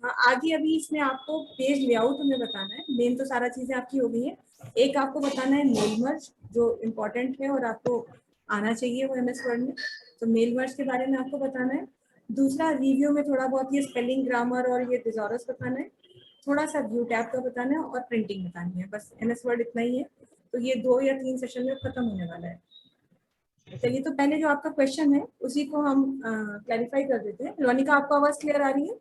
हाँ, आगे अभी इसमें आपको पेज लेआउट हमें बताना है। मेन तो सारा चीजें आपकी हो गई है। एक आपको बताना है मेल मर्ज, जो इम्पोर्टेंट है और आपको आना चाहिए वो एमएस वर्ड में। तो मेल मर्ज के बारे में आपको बताना है। दूसरा, रिव्यू में थोड़ा बहुत ये स्पेलिंग, ग्रामर और ये थिसॉरस बताना है। थोड़ा सा व्यू टैब का बताना है और प्रिंटिंग बतानी है। बस एमएस वर्ड इतना ही है। तो ये 2 या 3 सेशन में खत्म होने वाला है। चलिए, तो पहले जो आपका क्वेश्चन है उसी को हम क्लैरिफाई कर देते हैं। रोनिका, आपको आवाज क्लियर आ रही है?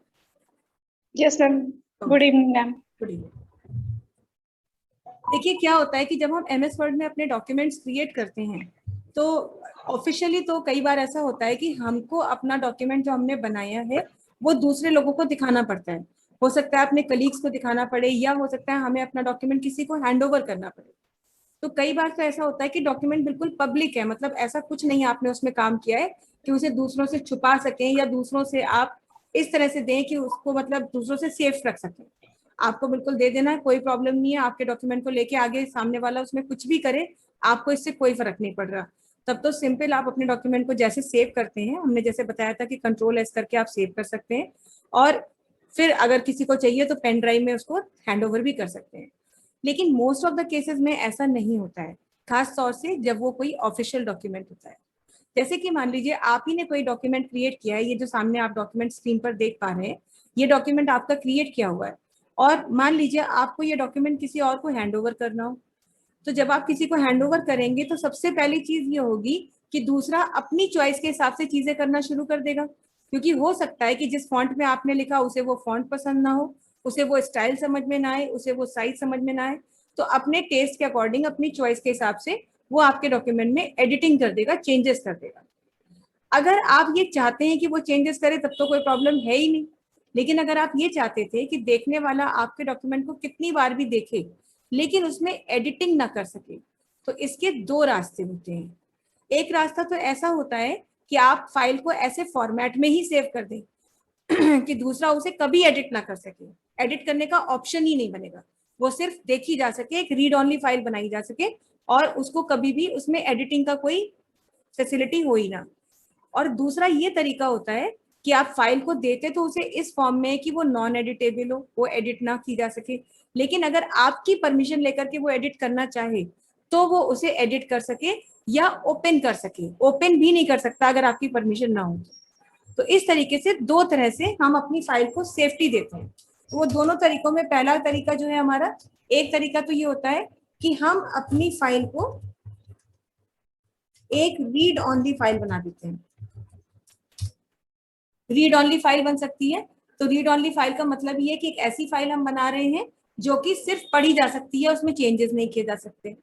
Yes ma'am, good evening ma'am. Good evening. देखिए, क्या होता है कि जब हम एमएस वर्ड में अपने डॉक्यूमेंट्स क्रिएट करते हैं तो ऑफिशियली तो कई बार ऐसा होता है कि हमको अपना डॉक्यूमेंट जो हमने बनाया है वो दूसरे लोगों को दिखाना पड़ता है। हो सकता है अपने कलीग्स को दिखाना पड़े, या हो सकता है हमें अपना डॉक्यूमेंट किसी को हैंड ओवर करना पड़े। तो कई बार तो ऐसा होता है कि डॉक्यूमेंट बिल्कुल पब्लिक है, मतलब ऐसा कुछ नहीं आपने उसमें काम किया है कि उसे दूसरों से छुपा सकें या दूसरों से आप इस तरह से दें कि उसको मतलब दूसरों से सेफ रख सकें। आपको बिल्कुल दे देना है, कोई प्रॉब्लम नहीं है। आपके डॉक्यूमेंट को लेके आगे सामने वाला उसमें कुछ भी करे, आपको इससे कोई फर्क नहीं पड़ रहा। तब तो सिंपल आप अपने डॉक्यूमेंट को जैसे सेव करते हैं, हमने जैसे बताया था कि कंट्रोल S करके आप सेव कर सकते हैं, और फिर अगर किसी को चाहिए तो पेन ड्राइव में उसको हैंड ओवर भी कर सकते हैं। लेकिन मोस्ट ऑफ द केसेस में ऐसा नहीं होता है, खास तौर से जब वो कोई ऑफिशियल डॉक्यूमेंट होता है। जैसे कि मान लीजिए आप ही ने कोई डॉक्यूमेंट क्रिएट किया है, ये जो सामने आप डॉक्यूमेंट स्क्रीन पर देख पा रहे हैं, ये डॉक्यूमेंट आपका क्रिएट किया हुआ है। और मान लीजिए आपको ये डॉक्यूमेंट किसी और को हैंड ओवर करना हो, तो जब आप किसी को हैंड ओवर करेंगे तो सबसे पहली चीज ये होगी कि दूसरा अपनी चॉइस के हिसाब से चीजें करना शुरू कर देगा। क्योंकि हो सकता है कि जिस फॉन्ट में आपने लिखा उसे वो फॉन्ट पसंद ना हो, उसे वो स्टाइल समझ में ना आए, उसे वो साइज समझ में ना आए। तो अपने टेस्ट के अकॉर्डिंग, अपनी चॉइस के हिसाब से वो आपके डॉक्यूमेंट में एडिटिंग कर देगा, चेंजेस कर देगा। अगर आप ये चाहते हैं कि वो चेंजेस करे तब तो कोई प्रॉब्लम है ही नहीं। लेकिन अगर आप ये चाहते थे कि देखने वाला आपके डॉक्यूमेंट को कितनी बार भी देखे लेकिन उसमें एडिटिंग ना कर सके, तो इसके 2 रास्ते होते हैं। एक रास्ता तो ऐसा होता है कि आप फाइल को ऐसे फॉर्मेट में ही सेव कर दें कि दूसरा उसे कभी एडिट ना कर सके, एडिट करने का ऑप्शन ही नहीं बनेगा, वो सिर्फ देखी जा सके, एक रीड ऑनली फाइल बनाई जा सके और उसको कभी भी उसमें एडिटिंग का कोई फैसिलिटी हो ही ना। और दूसरा ये तरीका होता है कि आप फाइल को देते तो उसे इस फॉर्म में कि वो नॉन एडिटेबल हो, वो एडिट ना की जा सके, लेकिन अगर आपकी परमिशन लेकर के वो एडिट करना चाहे तो वो उसे एडिट कर सके या ओपन कर सके। ओपन भी नहीं कर सकता अगर आपकी परमिशन ना हो। तो इस तरीके से 2 तरह से हम अपनी फाइल को सेफ्टी देते हैं। तो वो दोनों तरीकों में पहला तरीका जो है हमारा, एक तरीका तो ये होता है कि हम अपनी फाइल को एक रीड ऑनली फाइल बना देते हैं। रीड ऑनली फाइल बन सकती है। तो रीड ऑनली फाइल का मतलब ये है कि एक ऐसी फाइल हम बना रहे हैं जो कि सिर्फ पढ़ी जा सकती है, उसमें चेंजेस नहीं किए जा सकते।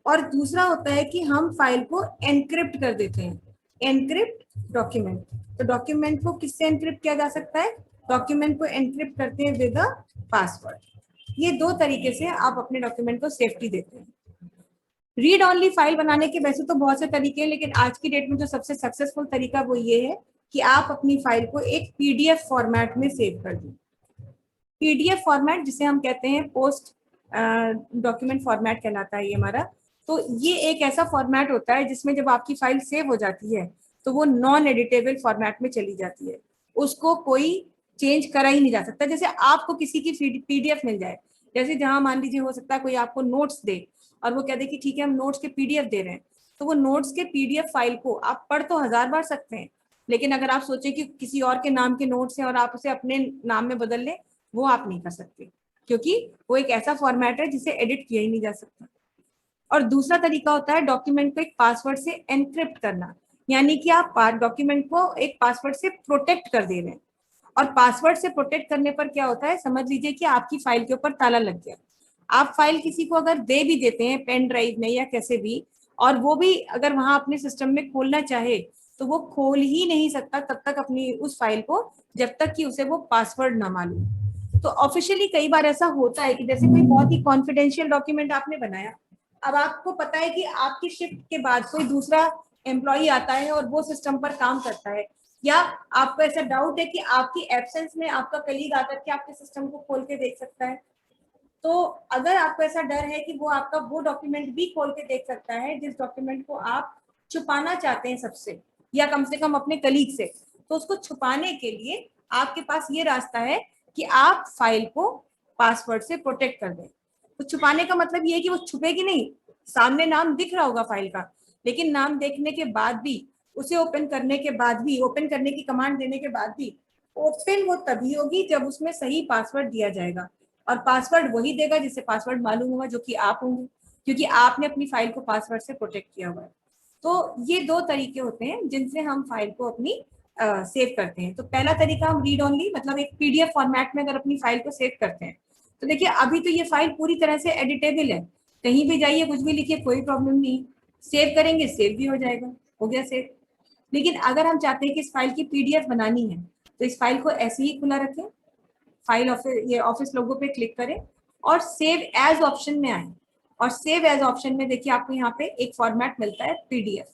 और दूसरा होता है कि हम फाइल को एनक्रिप्ट कर देते हैं, एनक्रिप्ट डॉक्यूमेंट। तो डॉक्यूमेंट को किससे एनक्रिप्ट किया जा सकता है? डॉक्यूमेंट को एनक्रिप्ट करते हैं विद अ पासवर्ड। ये 2 तरीके से आप अपने डॉक्यूमेंट को सेफ्टी देते हैं। रीड ऑनली फाइल बनाने के वैसे तो बहुत से तरीके हैं, लेकिन आज की डेट में जो सबसे सक्सेसफुल तरीका वो ये है कि आप अपनी फाइल को एक पीडीएफ फॉर्मेट में सेव कर दें। पीडीएफ फॉर्मेट जिसे हम कहते हैं पोस्ट डॉक्यूमेंट फॉर्मेट कहलाता है ये हमारा। तो ये एक ऐसा फॉर्मेट होता है जिसमें जब आपकी फाइल सेव हो जाती है तो वो नॉन एडिटेबल फॉर्मेट में चली जाती है, उसको कोई चेंज करा ही नहीं जा सकता। जैसे आपको किसी की पीडीएफ मिल जाए, जैसे जहां मान लीजिए हो सकता है कोई आपको नोट्स दे और वो कह दे कि ठीक है हम नोट्स के पीडीएफ दे रहे हैं, तो वो नोट्स के पीडीएफ फाइल को आप पढ़ तो 1000 बार सकते हैं, लेकिन अगर आप सोचें कि किसी और के नाम के नोट्स हैं और आप उसे अपने नाम में बदल लें, वो आप नहीं कर सकते, क्योंकि वो एक ऐसा फॉर्मेट है जिसे एडिट किया ही नहीं जा सकता। और दूसरा तरीका होता है डॉक्यूमेंट को एक पासवर्ड से एनक्रिप्ट करना, यानी कि आप डॉक्यूमेंट को एक पासवर्ड से प्रोटेक्ट कर दे रहे हैं। और पासवर्ड से प्रोटेक्ट करने पर क्या होता है, समझ लीजिए कि आपकी फाइल के ऊपर ताला लग गया। आप फाइल किसी को अगर दे भी देते हैं पेन ड्राइव में या कैसे भी, और वो भी अगर वहां अपने सिस्टम में खोलना चाहे तो वो खोल ही नहीं सकता तब तक अपनी उस फाइल को, जब तक कि उसे वो पासवर्ड ना मालूम। तो ऑफिशियली कई बार ऐसा होता है कि जैसे कोई बहुत ही कॉन्फिडेंशियल डॉक्यूमेंट आपने बनाया, अब आपको पता है कि आपकी शिफ्ट के बाद कोई दूसरा एम्प्लॉय आता है और वो सिस्टम पर काम करता है, या आपको ऐसा डाउट है कि आपकी एब्सेंस में आपका कलीग आकर के आपके सिस्टम को खोल के देख सकता है, तो अगर आपको ऐसा डर है कि वो आपका वो डॉक्यूमेंट भी खोल के देख सकता है जिस डॉक्यूमेंट को आप छुपाना चाहते हैं सबसे, या कम से कम अपने कलीग से, तो उसको छुपाने के लिए आपके पास ये रास्ता है कि आप फाइल को पासवर्ड से प्रोटेक्ट कर दें। तो छुपाने का मतलब ये है कि वो छुपेगी नहीं, सामने नाम दिख रहा होगा फाइल का, लेकिन नाम देखने के बाद भी, उसे ओपन करने के बाद भी, ओपन करने की कमांड देने के बाद भी ओपन वो तभी होगी जब उसमें सही पासवर्ड दिया जाएगा। और पासवर्ड वही देगा जिसे पासवर्ड मालूम होगा, जो कि आप होंगे, क्योंकि आपने अपनी फाइल को पासवर्ड से प्रोटेक्ट किया हुआ है। तो ये दो तरीके होते हैं जिनसे हम फाइल को अपनी सेव करते हैं। तो पहला तरीका हम रीड ओनली, मतलब एक पीडीएफ फॉर्मेट में अगर अपनी फाइल को सेव करते हैं, तो देखिए अभी तो ये फाइल पूरी तरह से एडिटेबल है, कहीं भी जाइए कुछ भी लिखिए कोई प्रॉब्लम नहीं, सेव करेंगे सेव भी हो जाएगा, हो गया सेव। लेकिन अगर हम चाहते हैं कि इस फाइल की पीडीएफ बनानी है, तो इस फाइल को ऐसे ही खुला रखें, फाइल ऑफिस, ये ऑफिस लोगो पे क्लिक करें और सेव एज ऑप्शन में आए। और सेव एज ऑप्शन में देखिए आपको यहाँ पे एक फॉर्मेट मिलता है पीडीएफ।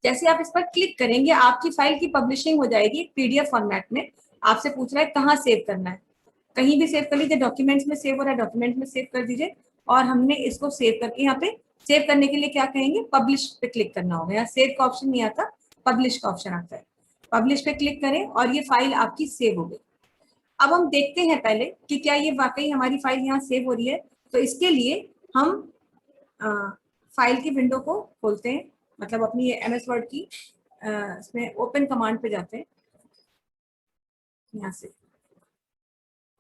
जैसे आप इस पर क्लिक करेंगे आपकी फाइल की पब्लिशिंग हो जाएगी पीडीएफ फॉर्मेट में। आपसे पूछ रहा है कहाँ सेव करना है, कहीं भी सेव कर लीजिए, डॉक्यूमेंट्स में सेव हो रहा है डॉक्यूमेंट में सेव कर दीजिए। और हमने इसको सेव करके यहाँ पे सेव करने के लिए क्या कहेंगे, पब्लिश पे क्लिक करना होगा। यहाँ सेव का ऑप्शन नहीं आता, पब्लिश का ऑप्शन आता है। पब्लिश पे क्लिक करें और ये फाइल आपकी सेव हो गई। अब हम देखते हैं पहले कि क्या ये वाकई हमारी फाइल यहाँ सेव हो रही है। तो इसके लिए हम फाइल की विंडो को खोलते हैं, मतलब अपनी ये एमएस वर्ड की इसमें ओपन कमांड पे जाते हैं यहाँ से,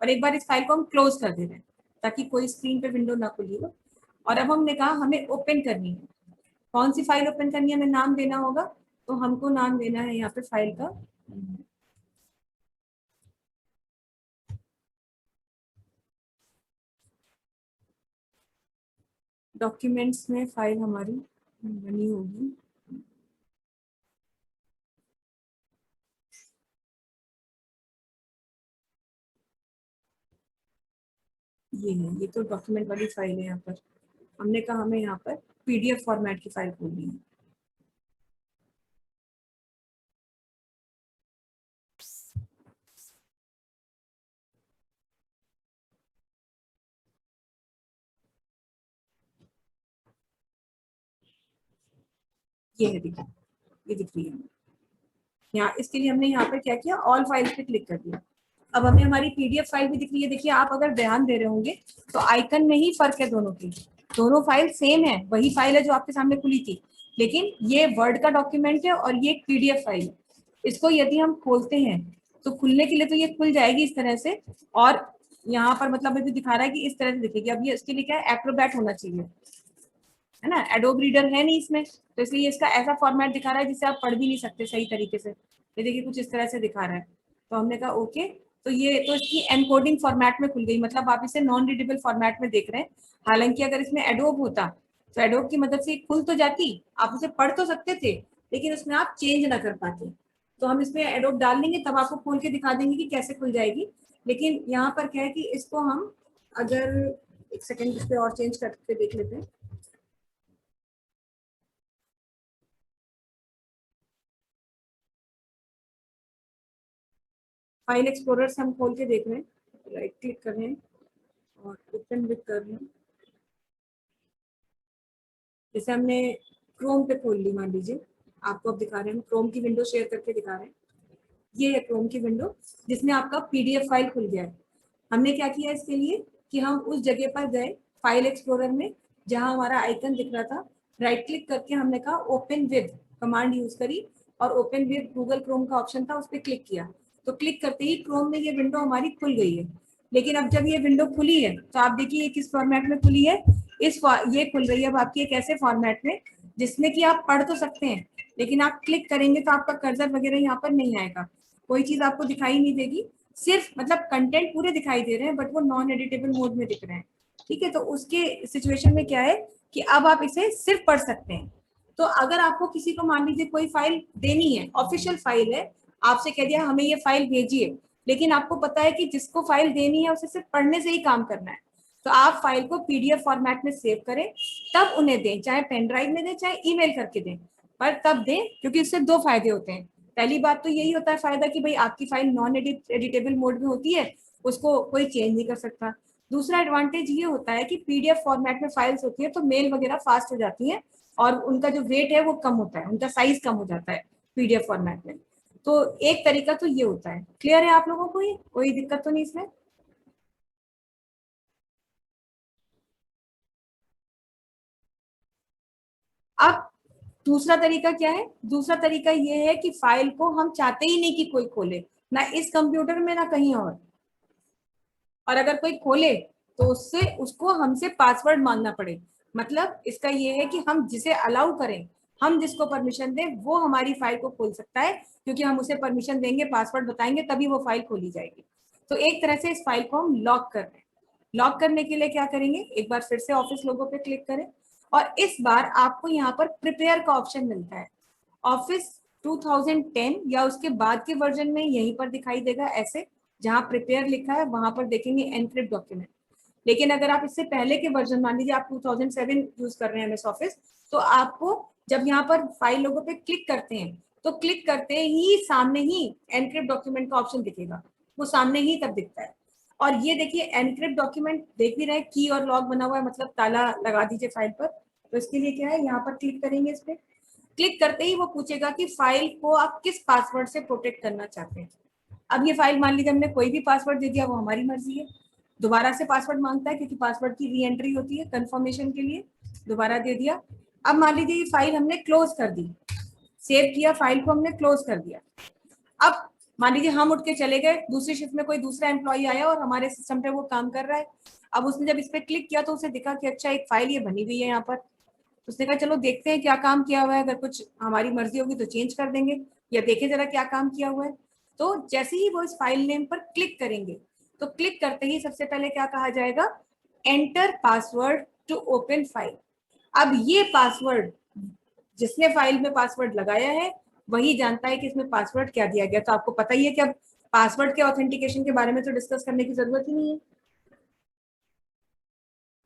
और एक बार इस फाइल को हम क्लोज कर दे रहे हैं ताकि कोई स्क्रीन पे विंडो ना खुली हो। और अब हमने कहा हमें ओपन करनी है, कौन सी फाइल ओपन करनी है, हमें नाम देना होगा। तो हमको नाम देना है यहाँ पे फाइल का डॉक्यूमेंट्स में फाइल हमारी बनी होगी ये है, ये तो डॉक्यूमेंट वाली फाइल है। यहाँ पर हमने कहा हमें यहाँ पर पीडीएफ फॉर्मेट की फाइल खोलनी है। ये है, देखिए ये दिख रही है। यहाँ इसके लिए हमने यहाँ पर क्या किया, ऑल फाइल्स पे क्लिक कर दिया। अब हमें हमारी पीडीएफ फाइल भी दिख रही है। देखिए आप अगर ध्यान दे रहे होंगे तो आइकन में ही फर्क है दोनों की, दोनों फाइल सेम है, वही फाइल है जो आपके सामने खुली थी, लेकिन ये वर्ड का डॉक्यूमेंट है और ये पीडीएफ फाइल है। इसको यदि हम खोलते हैं तो खुलने के लिए तो ये खुल जाएगी इस तरह से, और यहाँ पर मतलब अभी दिखा रहा है कि इस तरह से दिखेगी। अब ये इसके लिए क्या है, एक्रोबैट होना चाहिए, है ना, एडोब रीडर है नहीं इसमें, तो इसलिए इसका ऐसा फॉर्मेट दिखा रहा है जिसे आप पढ़ भी नहीं सकते सही तरीके से। ये देखिए कुछ इस तरह से दिखा रहा है। तो हमने कहा ओके, तो ये तो इसकी एनकोडिंग फॉर्मेट में खुल गई, मतलब आप इसे नॉन रीडेबल फॉर्मेट में देख रहे हैं। हालांकि अगर इसमें एडोब होता तो एडोब की मदद से खुल तो जाती, आप उसे पढ़ तो सकते थे, लेकिन उसमें आप चेंज ना कर पाते। तो हम इसमें एडोब डाल लेंगे तब आपको खोल के दिखा देंगे कि कैसे खुल जाएगी। लेकिन यहाँ पर क्या है कि इसको हम अगर एक सेकेंड इस पे और चेंज करके देख लेते हैं। फाइल एक्सप्लोरर से हम खोल के देख रहे हैं, राइट क्लिक कर रहे हैं और ओपन विद कर रहे हैं। जैसे हमने क्रोम पे खोल ली, मान लीजिए आपको अब दिखा रहे हैं, क्रोम की विंडो शेयर करके दिखा रहे हैं। ये है क्रोम की विंडो जिसमें आपका पीडीएफ फाइल खुल गया है। हमने क्या किया इसके लिए कि हम उस जगह पर गए फाइल एक्सप्लोरर में जहां हमारा आइकन दिख रहा था, राइट क्लिक करके हमने कहा ओपन विद कमांड यूज करी और ओपन विद गूगल क्रोम का ऑप्शन था, उस पर क्लिक किया। तो क्लिक करते ही क्रोम में ये विंडो हमारी खुल गई है। लेकिन अब जब ये विंडो खुली है तो आप देखिए ये किस फॉर्मेट में खुली है, ये खुल रही है अब आपकी एक ऐसे फॉर्मेट में जिसमें कि आप पढ़ तो सकते हैं, लेकिन आप क्लिक करेंगे तो आपका कर्सर वगैरह यहाँ पर नहीं आएगा, कोई चीज आपको दिखाई नहीं देगी, सिर्फ मतलब कंटेंट पूरे दिखाई दे रहे हैं बट वो नॉन एडिटेबल मोड में दिख रहे हैं। ठीक है, तो उसके सिचुएशन में क्या है कि अब आप इसे सिर्फ पढ़ सकते हैं। तो अगर आपको किसी को मान लीजिए कोई फाइल देनी है, ऑफिशियल फाइल है, आपसे कह दिया हमें ये फाइल भेजिए, लेकिन आपको पता है कि जिसको फाइल देनी है उसे सिर्फ पढ़ने से ही काम करना है, तो आप फाइल को पीडीएफ फॉर्मेट में सेव करें, तब उन्हें दें, चाहे पेन ड्राइव में दें चाहे ईमेल करके दें, पर तब दें, क्योंकि इससे दो फायदे होते हैं। पहली बात तो यही होता है फायदा कि भाई आपकी फाइल नॉन एडिटेबल मोड में होती है, उसको कोई चेंज नहीं कर सकता। दूसरा एडवांटेज ये होता है कि पीडीएफ फॉर्मेट में फाइल्स होती है तो मेल वगैरह फास्ट हो जाती है और उनका जो वेट है वो कम होता है, उनका साइज कम हो जाता है पीडीएफ फॉर्मेट में। तो एक तरीका तो ये होता है। क्लियर है आप लोगों को? ये कोई दिक्कत तो नहीं इसमें? अब दूसरा तरीका क्या है? दूसरा तरीका ये है कि फाइल को हम चाहते ही नहीं कि कोई खोले, ना इस कंप्यूटर में ना कहीं और अगर कोई खोले तो उससे उसको हमसे पासवर्ड मांगना पड़े। मतलब इसका ये है कि हम जिसे अलाउ करें, हम जिसको परमिशन दें, वो हमारी फाइल को खोल सकता है, क्योंकि हम उसे परमिशन देंगे, पासवर्ड बताएंगे, तभी वो फाइल खोली जाएगी। तो एक तरह से इस फाइल को हम लॉक कर रहे हैं। लॉक करने के लिए क्या करेंगे, एक बार फिर से ऑफिस लोगो पे क्लिक करें और इस बार आपको यहाँ पर प्रिपेयर का ऑप्शन मिलता है। ऑफिस 2010 या उसके बाद के वर्जन में यहीं पर दिखाई देगा, ऐसे जहां प्रिपेयर लिखा है वहां पर देखेंगे एनक्रिप्ट डॉक्यूमेंट। लेकिन अगर आप इससे पहले के वर्जन, मान लीजिए आप 2007 यूज कर रहे हैं एमएस ऑफिस, तो आपको जब यहाँ पर फाइल लोगों पे क्लिक करते हैं तो क्लिक करते ही सामने ही एनक्रिप्ट डॉक्यूमेंट का ऑप्शन दिखेगा, वो सामने ही तब दिखता है। और ये देखिए एनक्रिप्ट डॉक्यूमेंट देख भी रहे हैं, की और लॉक बना हुआ है, मतलब ताला लगा दीजिए फाइल पर। तो इसके लिए क्या है, यहाँ पर क्लिक करेंगे, इस पे क्लिक करते ही वो पूछेगा कि फाइल को आप किस पासवर्ड से प्रोटेक्ट करना चाहते हैं। अब ये फाइल मान लीजिए हमने कोई भी पासवर्ड दे दिया, वो हमारी मर्जी है। दोबारा से पासवर्ड मांगता है क्योंकि पासवर्ड की री एंट्री होती है कंफर्मेशन के लिए, दोबारा दे दिया। अब मान लीजिए ये फाइल हमने क्लोज कर दी, सेव किया, फाइल को हमने क्लोज कर दिया। अब मान लीजिए हम उठ के चले गए, दूसरी शिफ्ट में कोई दूसरा एम्प्लॉय आया और हमारे सिस्टम पे वो काम कर रहा है। अब उसने जब इस पे क्लिक किया तो उसे दिखा कि अच्छा एक फाइल ये बनी हुई है यहाँ पर। उसने कहा चलो देखते हैं क्या काम किया हुआ है, अगर कुछ हमारी मर्जी होगी तो चेंज कर देंगे, या देखे जरा क्या काम किया हुआ है। तो जैसे ही वो इस फाइल नेम पर क्लिक करेंगे तो क्लिक करते ही सबसे पहले क्या कहा जाएगा, enter password to open file. अब ये पासवर्ड जिसने फाइल में पासवर्ड लगाया है वही जानता है कि इसमें पासवर्ड क्या दिया गया। तो आपको पता ही है कि अब पासवर्ड के ऑथेंटिकेशन के बारे में तो डिस्कस करने की जरूरत ही नहीं है।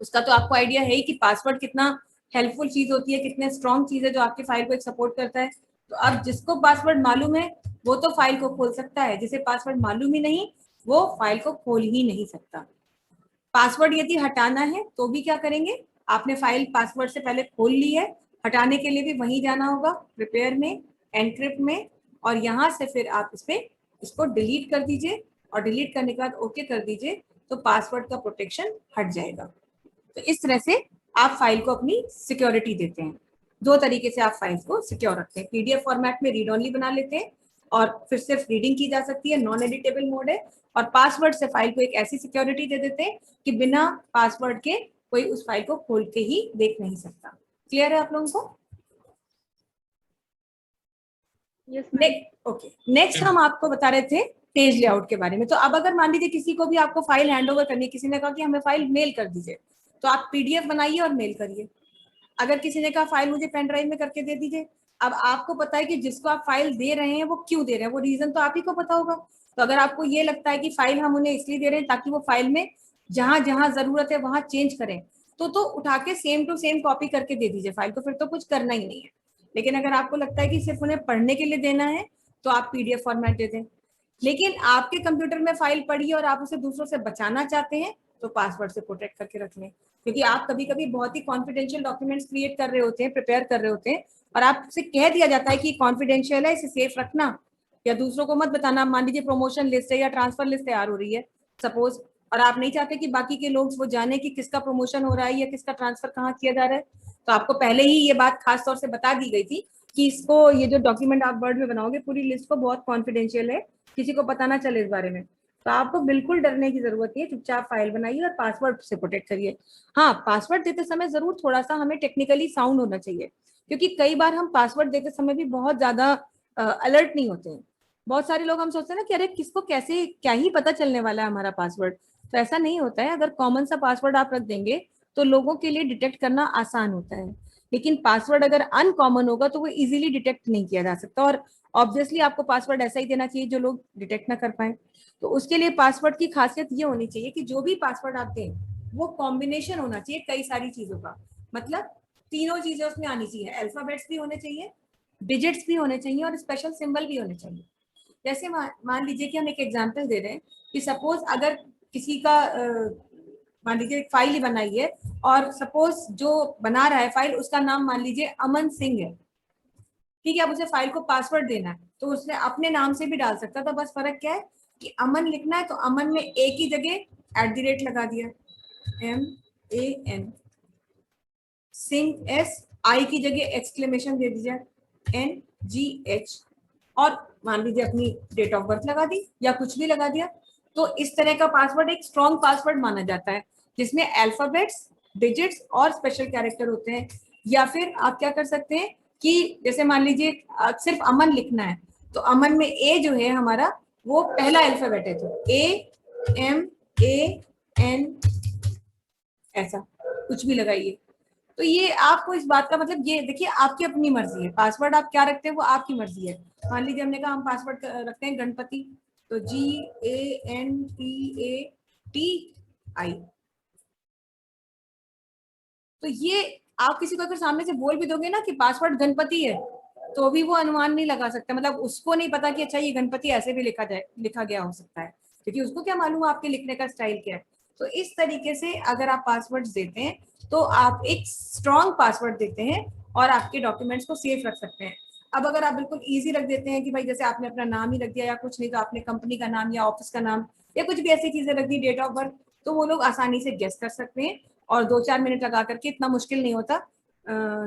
उसका तो आपको आइडिया है ही कि पासवर्ड कितना हेल्पफुल चीज होती है, कितने स्ट्रॉन्ग चीज है जो आपके फाइल को एक सपोर्ट करता है। तो अब जिसको पासवर्ड मालूम है वो तो फाइल को खोल सकता है, जिसे पासवर्ड मालूम ही नहीं वो फाइल को खोल ही नहीं सकता। पासवर्ड यदि हटाना है तो भी क्या करेंगे, आपने फाइल पासवर्ड से पहले खोल ली है, हटाने के लिए भी वहीं जाना होगा, प्रिपेयर में, एनक्रिप्ट में, और यहाँ से फिर आप इस पे इसको डिलीट कर दीजिए और डिलीट करने के बाद ओके कर दीजिए, तो पासवर्ड का प्रोटेक्शन हट जाएगा। तो इस तरह से आप फाइल को अपनी सिक्योरिटी देते हैं। दो तरीके से आप फाइल्स को सिक्योर रखते हैं, पीडीएफ फॉर्मेट में रीड ओनली बना लेते हैं और फिर सिर्फ रीडिंग की जा सकती है, नॉन एडिटेबल मोड है, और पासवर्ड से फाइल को एक ऐसी सिक्योरिटी दे देते हैं कि बिना पासवर्ड के कोई उस फाइल को खोल के ही देख नहीं सकता। क्लियर है आप लोगों को? Yes ma'am. ओके, नेक्स्ट हम आपको बता रहे थे पेज लेआउट के बारे में। तो अब अगर मान लीजिए किसी को भी आपको फाइल हैंड ओवर करनी है, किसी ने कहा कि हमें फाइल मेल कर दीजिए, तो आप पीडीएफ बनाइए और मेल करिए। अगर किसी ने कहा फाइल मुझे पेन ड्राइव में करके दे दीजिए, अब आपको पता है कि जिसको आप फाइल दे रहे हैं वो क्यों दे रहे हैं, वो रीजन तो आप ही को पता होगा। तो अगर आपको ये लगता है कि फाइल हम उन्हें इसलिए दे रहे हैं ताकि वो फाइल में जहां जहां जरूरत है वहां चेंज करें, तो उठा के सेम टू सेम कॉपी करके दे दीजिए फाइल को, फिर तो कुछ करना ही नहीं है। लेकिन अगर आपको लगता है कि सिर्फ उन्हें पढ़ने के लिए देना है तो आप पीडीएफ फॉर्मेट दे दें। लेकिन आपके कंप्यूटर में फाइल पड़ी है और आप उसे दूसरों से बचाना चाहते हैं तो पासवर्ड से प्रोटेक्ट करके रख लें, क्योंकि आप कभी कभी बहुत ही कॉन्फिडेंशियल डॉक्यूमेंट्स क्रिएट कर रहे होते हैं, प्रिपेयर कर रहे होते हैं, और आपसे कह दिया जाता है कि कॉन्फिडेंशियल है, इसे सेफ रखना या दूसरों को मत बताना। मान लीजिए प्रमोशन लिस्ट है या ट्रांसफर लिस्ट तैयार हो रही है सपोज, और आप नहीं चाहते कि बाकी के लोग वो जाने कि किसका प्रमोशन हो रहा है या किसका ट्रांसफर कहाँ किया जा रहा है, तो आपको पहले ही ये बात खास तौर से बता दी गई थी कि इसको, ये जो डॉक्यूमेंट आप वर्ड में बनाओगे पूरी लिस्ट को, बहुत कॉन्फिडेंशियल है, किसी को पता ना चले इस बारे में। तो आपको बिल्कुल डरने की जरूरत नहीं है, चुपचाप फाइल बनाइए और पासवर्ड से प्रोटेक्ट करिए। हाँ, पासवर्ड देते समय जरूर थोड़ा सा हमें टेक्निकली साउंड होना चाहिए, क्योंकि कई बार हम पासवर्ड देते समय भी बहुत ज्यादा अलर्ट नहीं होते हैं। बहुत सारे लोग हम सोचते हैं ना कि अरे किसको कैसे क्या ही पता चलने वाला है हमारा पासवर्ड, तो ऐसा नहीं होता है। अगर कॉमन सा पासवर्ड आप रख देंगे तो लोगों के लिए डिटेक्ट करना आसान होता है, लेकिन पासवर्ड अगर अनकॉमन होगा तो वो इजीली डिटेक्ट नहीं किया जा सकता, और ऑब्वियसली आपको पासवर्ड ऐसा ही देना चाहिए जो लोग डिटेक्ट ना कर पाए। तो उसके लिए पासवर्ड की खासियत ये होनी चाहिए कि जो भी पासवर्ड आप दें वो कॉम्बिनेशन होना चाहिए कई सारी चीजों का, मतलब तीनों चीजें उसमें आनी चाहिए, अल्फाबेट्स भी होने चाहिए, डिजिट्स भी होने चाहिए, और स्पेशल सिंबल भी होने चाहिए। जैसे मान लीजिए कि हम एक एग्जांपल दे रहे हैं कि सपोज अगर किसी का मान लीजिए एक फाइल ही बनाई है और सपोज जो बना रहा है फाइल उसका नाम मान लीजिए अमन सिंह है, ठीक है, अब उसे फाइल को पासवर्ड देना है तो उसने अपने नाम से भी डाल सकता था, बस फर्क क्या है कि अमन लिखना है तो अमन में ए की जगह @ लगा दिया, MAN, सिंह SI की जगह एक्सक्लेमेशन दे दीजिए, NGH, और मान लीजिए अपनी डेट ऑफ बर्थ लगा दी या कुछ भी लगा दिया। तो इस तरह का पासवर्ड एक स्ट्रॉन्ग पासवर्ड माना जाता है जिसमें अल्फाबेट्स, डिजिट्स और स्पेशल कैरेक्टर होते हैं। या फिर आप क्या कर सकते हैं कि जैसे मान लीजिए सिर्फ अमन लिखना है तो अमन में ए जो है हमारा वो पहला अल्फाबेट है, तो AMAN ऐसा कुछ भी लगाइए। तो ये आपको इस बात का मतलब, ये देखिए आपकी अपनी मर्जी है, पासवर्ड आप क्या रखते हैं वो आपकी मर्जी है। मान लीजिए हमने कहा हम पासवर्ड रखते हैं गणपति, तो GANPATI। तो ये आप किसी को अगर सामने से बोल भी दोगे ना कि पासवर्ड गणपति है तो भी वो अनुमान नहीं लगा सकता, मतलब उसको नहीं पता कि अच्छा ये गणपति ऐसे भी लिखा गया हो सकता है, क्योंकि उसको क्या मालूम आपके लिखने का स्टाइल क्या है। तो इस तरीके से अगर आप पासवर्ड देते हैं तो आप एक स्ट्रॉन्ग पासवर्ड देते हैं और आपके डॉक्यूमेंट्स को सेफ रख सकते हैं। अब अगर आप बिल्कुल ईजी रख देते हैं कि भाई जैसे आपने अपना नाम ही रख दिया या कुछ नहीं तो आपने कंपनी का नाम या ऑफिस का नाम या कुछ भी ऐसी चीजें रख दी, डेट ऑफ बर्थ, तो वो लोग आसानी से गेस कर सकते हैं और 2-4 मिनट लगा करके, इतना मुश्किल नहीं होता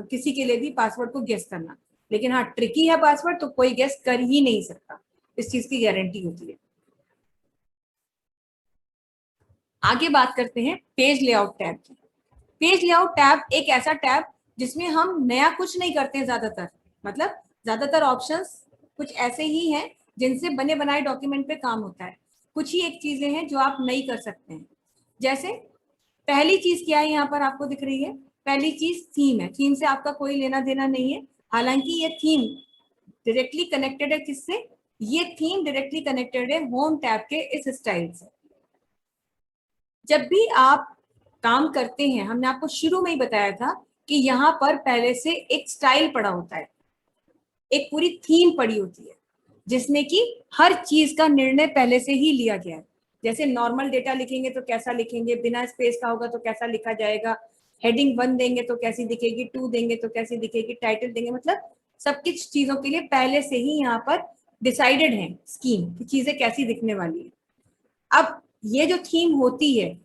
किसी के लिए भी पासवर्ड को गेस करना। लेकिन हाँ ट्रिकी है पासवर्ड तो कोई गेस कर ही नहीं सकता, इस चीज की गारंटी होती है। आगे बात करते हैं पेज लेआउट टैब की। पेज लेआउट टैब एक ऐसा टैब जिसमें हम नया कुछ नहीं करते हैं ज्यादातर, मतलब ज्यादातर ऑप्शंस कुछ ऐसे ही हैं जिनसे बने बनाए डॉक्यूमेंट पे काम होता है। कुछ ही एक चीजें हैं जो आप नहीं कर सकते हैं। जैसे पहली चीज क्या है यहाँ पर आपको दिख रही है, पहली चीज थीम है। थीम से आपका कोई लेना देना नहीं है, हालांकि ये थीम डायरेक्टली कनेक्टेड है किससे, ये थीम डायरेक्टली कनेक्टेड है होम टैब के इस स्टाइल से। जब भी आप काम करते हैं, हमने आपको शुरू में ही बताया था कि यहाँ पर पहले से एक स्टाइल पड़ा होता है, एक पूरी थीम पड़ी होती है जिसमें कि हर चीज का निर्णय पहले से ही लिया गया है। जैसे नॉर्मल डेटा लिखेंगे तो कैसा लिखेंगे, बिना स्पेस का होगा तो कैसा लिखा जाएगा, हेडिंग 1 देंगे तो कैसी दिखेगी, 2 देंगे तो कैसी दिखेगी, टाइटल देंगे, मतलब सब कुछ चीजों के लिए पहले से ही यहाँ पर डिसाइडेड है स्कीम कि चीजें कैसी दिखने वाली है। अब ये जो थीम होती है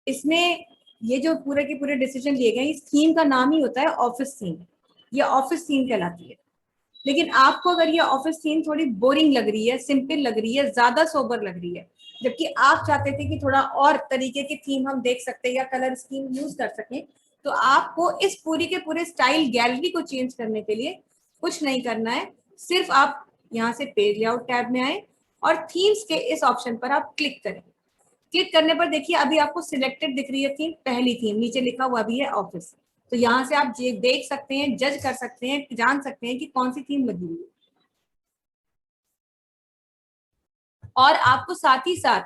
इसमें ये जो पूरे के पूरे डिसीजन लिए गए, इस थीम का नाम ही होता है ऑफिस थीम। ये ऑफिस थीम कहलाती है। लेकिन आपको अगर ये ऑफिस थीम थोड़ी बोरिंग लग रही है, सिंपल लग रही है, ज्यादा सोबर लग रही है, जबकि आप चाहते थे कि थोड़ा और तरीके की थीम हम देख सकते हैं या कलर स्कीम यूज कर सकें, तो आपको इस पूरी के पूरे स्टाइल गैलरी को चेंज करने के लिए कुछ नहीं करना है। सिर्फ आप यहाँ से पेज लेआउट टैब में आए और थीम्स के इस ऑप्शन पर आप क्लिक करें। क्लिक करने पर देखिए अभी आपको सिलेक्टेड दिख रही है थीम, पहली थीम, नीचे लिखा हुआ भी है ऑफिस। तो यहाँ से आप देख सकते हैं, जज कर सकते हैं, जान सकते हैं कि कौन सी थीम लगी हुई है। और आपको साथ ही साथ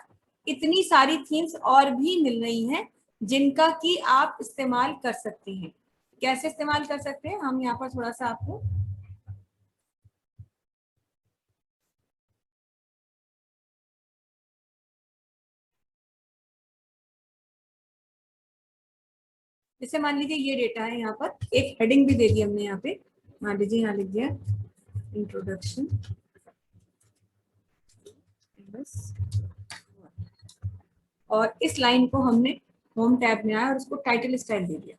इतनी सारी थीम्स और भी मिल रही हैं जिनका कि आप इस्तेमाल कर सकते हैं। कैसे इस्तेमाल कर सकते हैं, हम यहाँ पर थोड़ा सा आपको जैसे मान लीजिए ये डेटा है, यहाँ पर एक हेडिंग भी दे दी हमने, यहाँ पे मान लीजिए यहाँ लिख दिया इंट्रोडक्शन, और इस लाइन को हमने होम टैब में आया और उसको टाइटल स्टाइल दे दिया।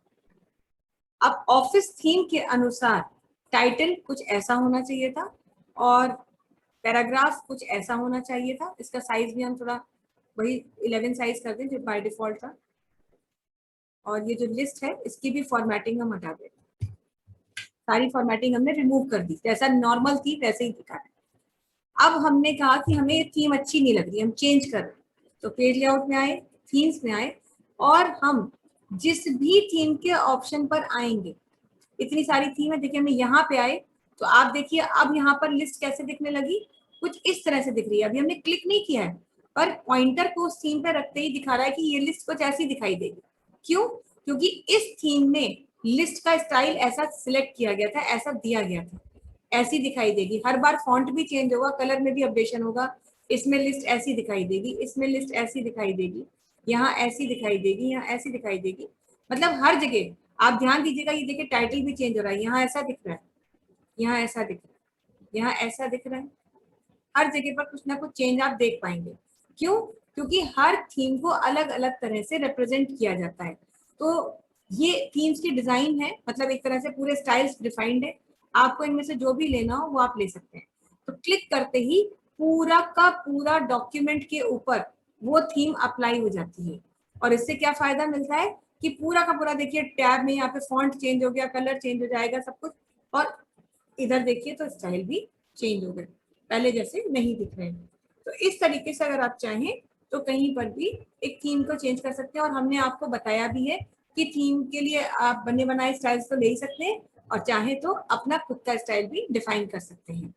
अब ऑफिस थीम के अनुसार टाइटल कुछ ऐसा होना चाहिए था और पैराग्राफ कुछ ऐसा होना चाहिए था। इसका साइज भी हम थोड़ा वही 11 साइज कर दें जो बाय डिफॉल्ट था। और ये जो लिस्ट है इसकी भी फॉर्मेटिंग हम हटा दें, सारी फॉर्मेटिंग हमने रिमूव कर दी, जैसा नॉर्मल थी वैसे ही दिखा है। अब हमने कहा कि हमें ये थीम अच्छी नहीं लग रही, हम चेंज कर रहे हैं, तो पेज लेआउट में आए, थीम्स में आए और हम जिस भी थीम के ऑप्शन पर आएंगे, इतनी सारी थीम है, देखिए हमने यहाँ पे आए तो आप देखिए अब यहाँ पर लिस्ट कैसे दिखने लगी, कुछ इस तरह से दिख रही है। अभी हमने क्लिक नहीं किया है पर पॉइंटर को उस थीम पे रखते ही दिखा रहा है कि ये लिस्ट कुछ ऐसी दिखाई देगी। क्यों? क्योंकि इस थीम में लिस्ट का स्टाइल ऐसा सिलेक्ट किया गया था, ऐसा दिया गया था, ऐसी दिखाई देगी। हर बार फॉन्ट भी चेंज होगा, कलर में भी अपडेशन होगा, इसमें लिस्ट ऐसी दिखाई देगी, इसमें लिस्ट ऐसी दिखाई देगी, यहाँ ऐसी दिखाई देगी, यहाँ ऐसी दिखाई देगी, मतलब हर जगह आप ध्यान दीजिएगा। ये देखिए टाइटल भी चेंज हो रहा है, यहाँ ऐसा दिख रहा है, यहाँ ऐसा दिख रहा है, यहाँ ऐसा दिख रहा है, हर जगह पर कुछ ना कुछ चेंज आप देख पाएंगे। क्यों? क्योंकि हर थीम को अलग अलग तरह से रिप्रेजेंट किया जाता है। तो ये थीम्स की डिजाइन है, मतलब एक तरह से पूरे स्टाइल्स डिफाइंड है। आपको इनमें से जो भी लेना हो वो आप ले सकते हैं। तो क्लिक करते ही पूरा का पूरा डॉक्यूमेंट के ऊपर वो थीम अप्लाई हो जाती है। और इससे क्या फायदा मिलता है कि पूरा का पूरा देखिए टैब में यहाँ पे फॉन्ट चेंज हो गया, कलर चेंज हो जाएगा सब कुछ, और इधर देखिए तो स्टाइल भी चेंज हो गए, पहले जैसे नहीं दिख रहे हैं। तो इस तरीके से अगर आप चाहें तो कहीं पर भी एक थीम को चेंज कर सकते हैं। और हमने आपको बताया भी है कि थीम के लिए आप बने बनाए स्टाइल्स तो ले ही सकते हैं, और चाहे तो अपना खुद का स्टाइल भी डिफाइन कर सकते हैं।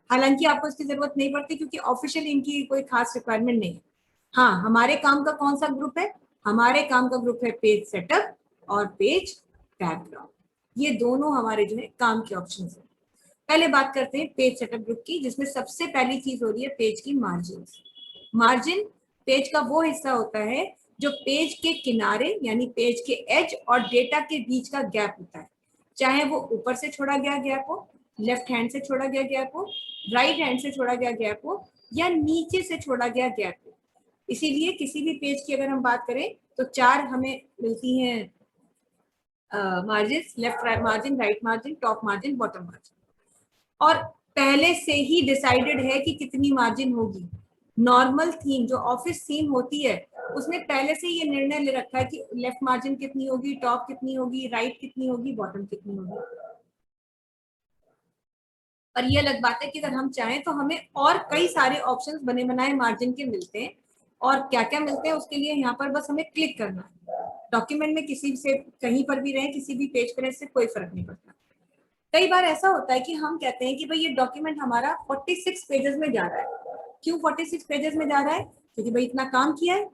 हालांकि आपको इसकी जरूरत नहीं पड़ती क्योंकि ऑफिशियली इनकी कोई खास रिक्वायरमेंट नहीं है। हाँ, हमारे काम का कौन सा ग्रुप है? हमारे काम का ग्रुप है पेज सेटअप और पेज बैकग्राउंड। ये दोनों हमारे जो है काम के ऑप्शन है। पहले बात करते हैं पेज सेटअप ग्रुप की, जिसमें सबसे पहली चीज हो रही है पेज की मार्जिन। मार्जिन पेज का वो हिस्सा होता है जो पेज के किनारे यानी पेज के एज और डेटा के बीच का गैप होता है। चाहे वो ऊपर से छोड़ा गया गैप हो, लेफ्ट हैंड से छोड़ा गया गैप हो, राइट हैंड से छोड़ा गया गैप हो, या नीचे से छोड़ा गया गैप हो। इसीलिए किसी भी पेज की अगर हम बात करें तो चार हमें मिलती हैं margin: left margin, right margin, top margin, bottom margin. और पहले से ही डिसाइडेड है कि कितनी मार्जिन होगी। नॉर्मल थीम जो ऑफिस थीम होती है उसने पहले से ये निर्णय ले रखा है कि लेफ्ट मार्जिन कितनी होगी, टॉप कितनी होगी, राइट कितनी होगी, बॉटम कितनी होगी। और ये अलग बात है कि अगर हम चाहें तो हमें और कई सारे ऑप्शंस बने बनाए मार्जिन के मिलते हैं। और क्या क्या मिलते हैं उसके लिए यहाँ पर बस हमें क्लिक करना है। डॉक्यूमेंट में किसी से कहीं पर भी रहे, किसी भी पेज पर, इससे कोई फर्क नहीं पड़ता। कई बार ऐसा होता है कि हम कहते हैं कि भाई ये डॉक्यूमेंट हमारा 46 पेजेस में जा रहा है। क्यों 46 पेजेस में जा रहा है? क्योंकि भाई इतना काम किया है।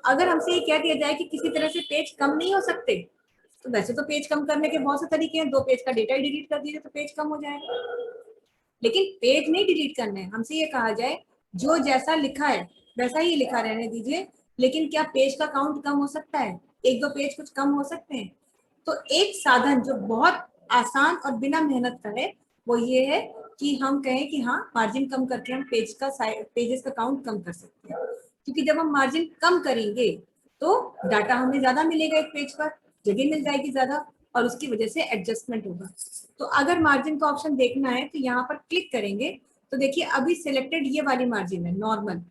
अगर हमसे ये कह दिया जाए कि किसी तरह से पेज कम नहीं हो सकते, तो वैसे तो पेज कम करने के बहुत से तरीके हैं। 2 पेज का डेटा ही डिलीट कर दीजिए तो पेज कम हो जाएगा। लेकिन पेज नहीं डिलीट करना है। हमसे ये कहा जाए जो जैसा लिखा है वैसा ही लिखा रहने दीजिए, लेकिन क्या पेज का काउंट कम हो सकता है? 1-2 पेज कुछ कम हो सकते हैं? तो एक साधन जो बहुत आसान और बिना मेहनत का है वो ये है कि हम कहें कि हाँ, मार्जिन कम करके हम पेजेस का काउंट कम कर सकते हैं। क्योंकि जब हम मार्जिन कम करेंगे तो डाटा हमें ज्यादा मिलेगा, एक पेज पर जगह मिल जाएगी ज्यादा, और उसकी वजह से एडजस्टमेंट होगा। तो अगर मार्जिन का ऑप्शन देखना है तो यहाँ पर क्लिक करेंगे तो देखिए अभी सिलेक्टेड ये वाली मार्जिन है नॉर्मल,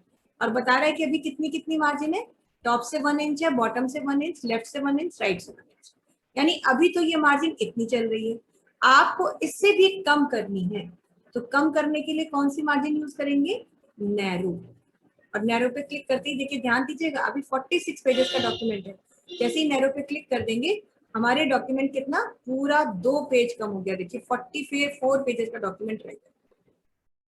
और बता रहा है कि अभी कितनी कितनी मार्जिन है। टॉप से 1 इंच है, बॉटम से 1 इंच, लेफ्ट से 1 इंच, राइट से 1 इंच। यानी अभी तो ये मार्जिन इतनी चल रही है। आपको इससे भी कम करनी है तो कम करने के लिए कौन सी मार्जिन यूज करेंगे? नैरो। और नैरो पे क्लिक करते ही देखिए, ध्यान दीजिएगा, अभी 46 पेजेस का डॉक्यूमेंट है। जैसे ही नैरो पे क्लिक कर देंगे हमारे डॉक्यूमेंट कितना पूरा 2 पेज कम हो गया। देखिए 44 पेजेस का डॉक्यूमेंट रह गया।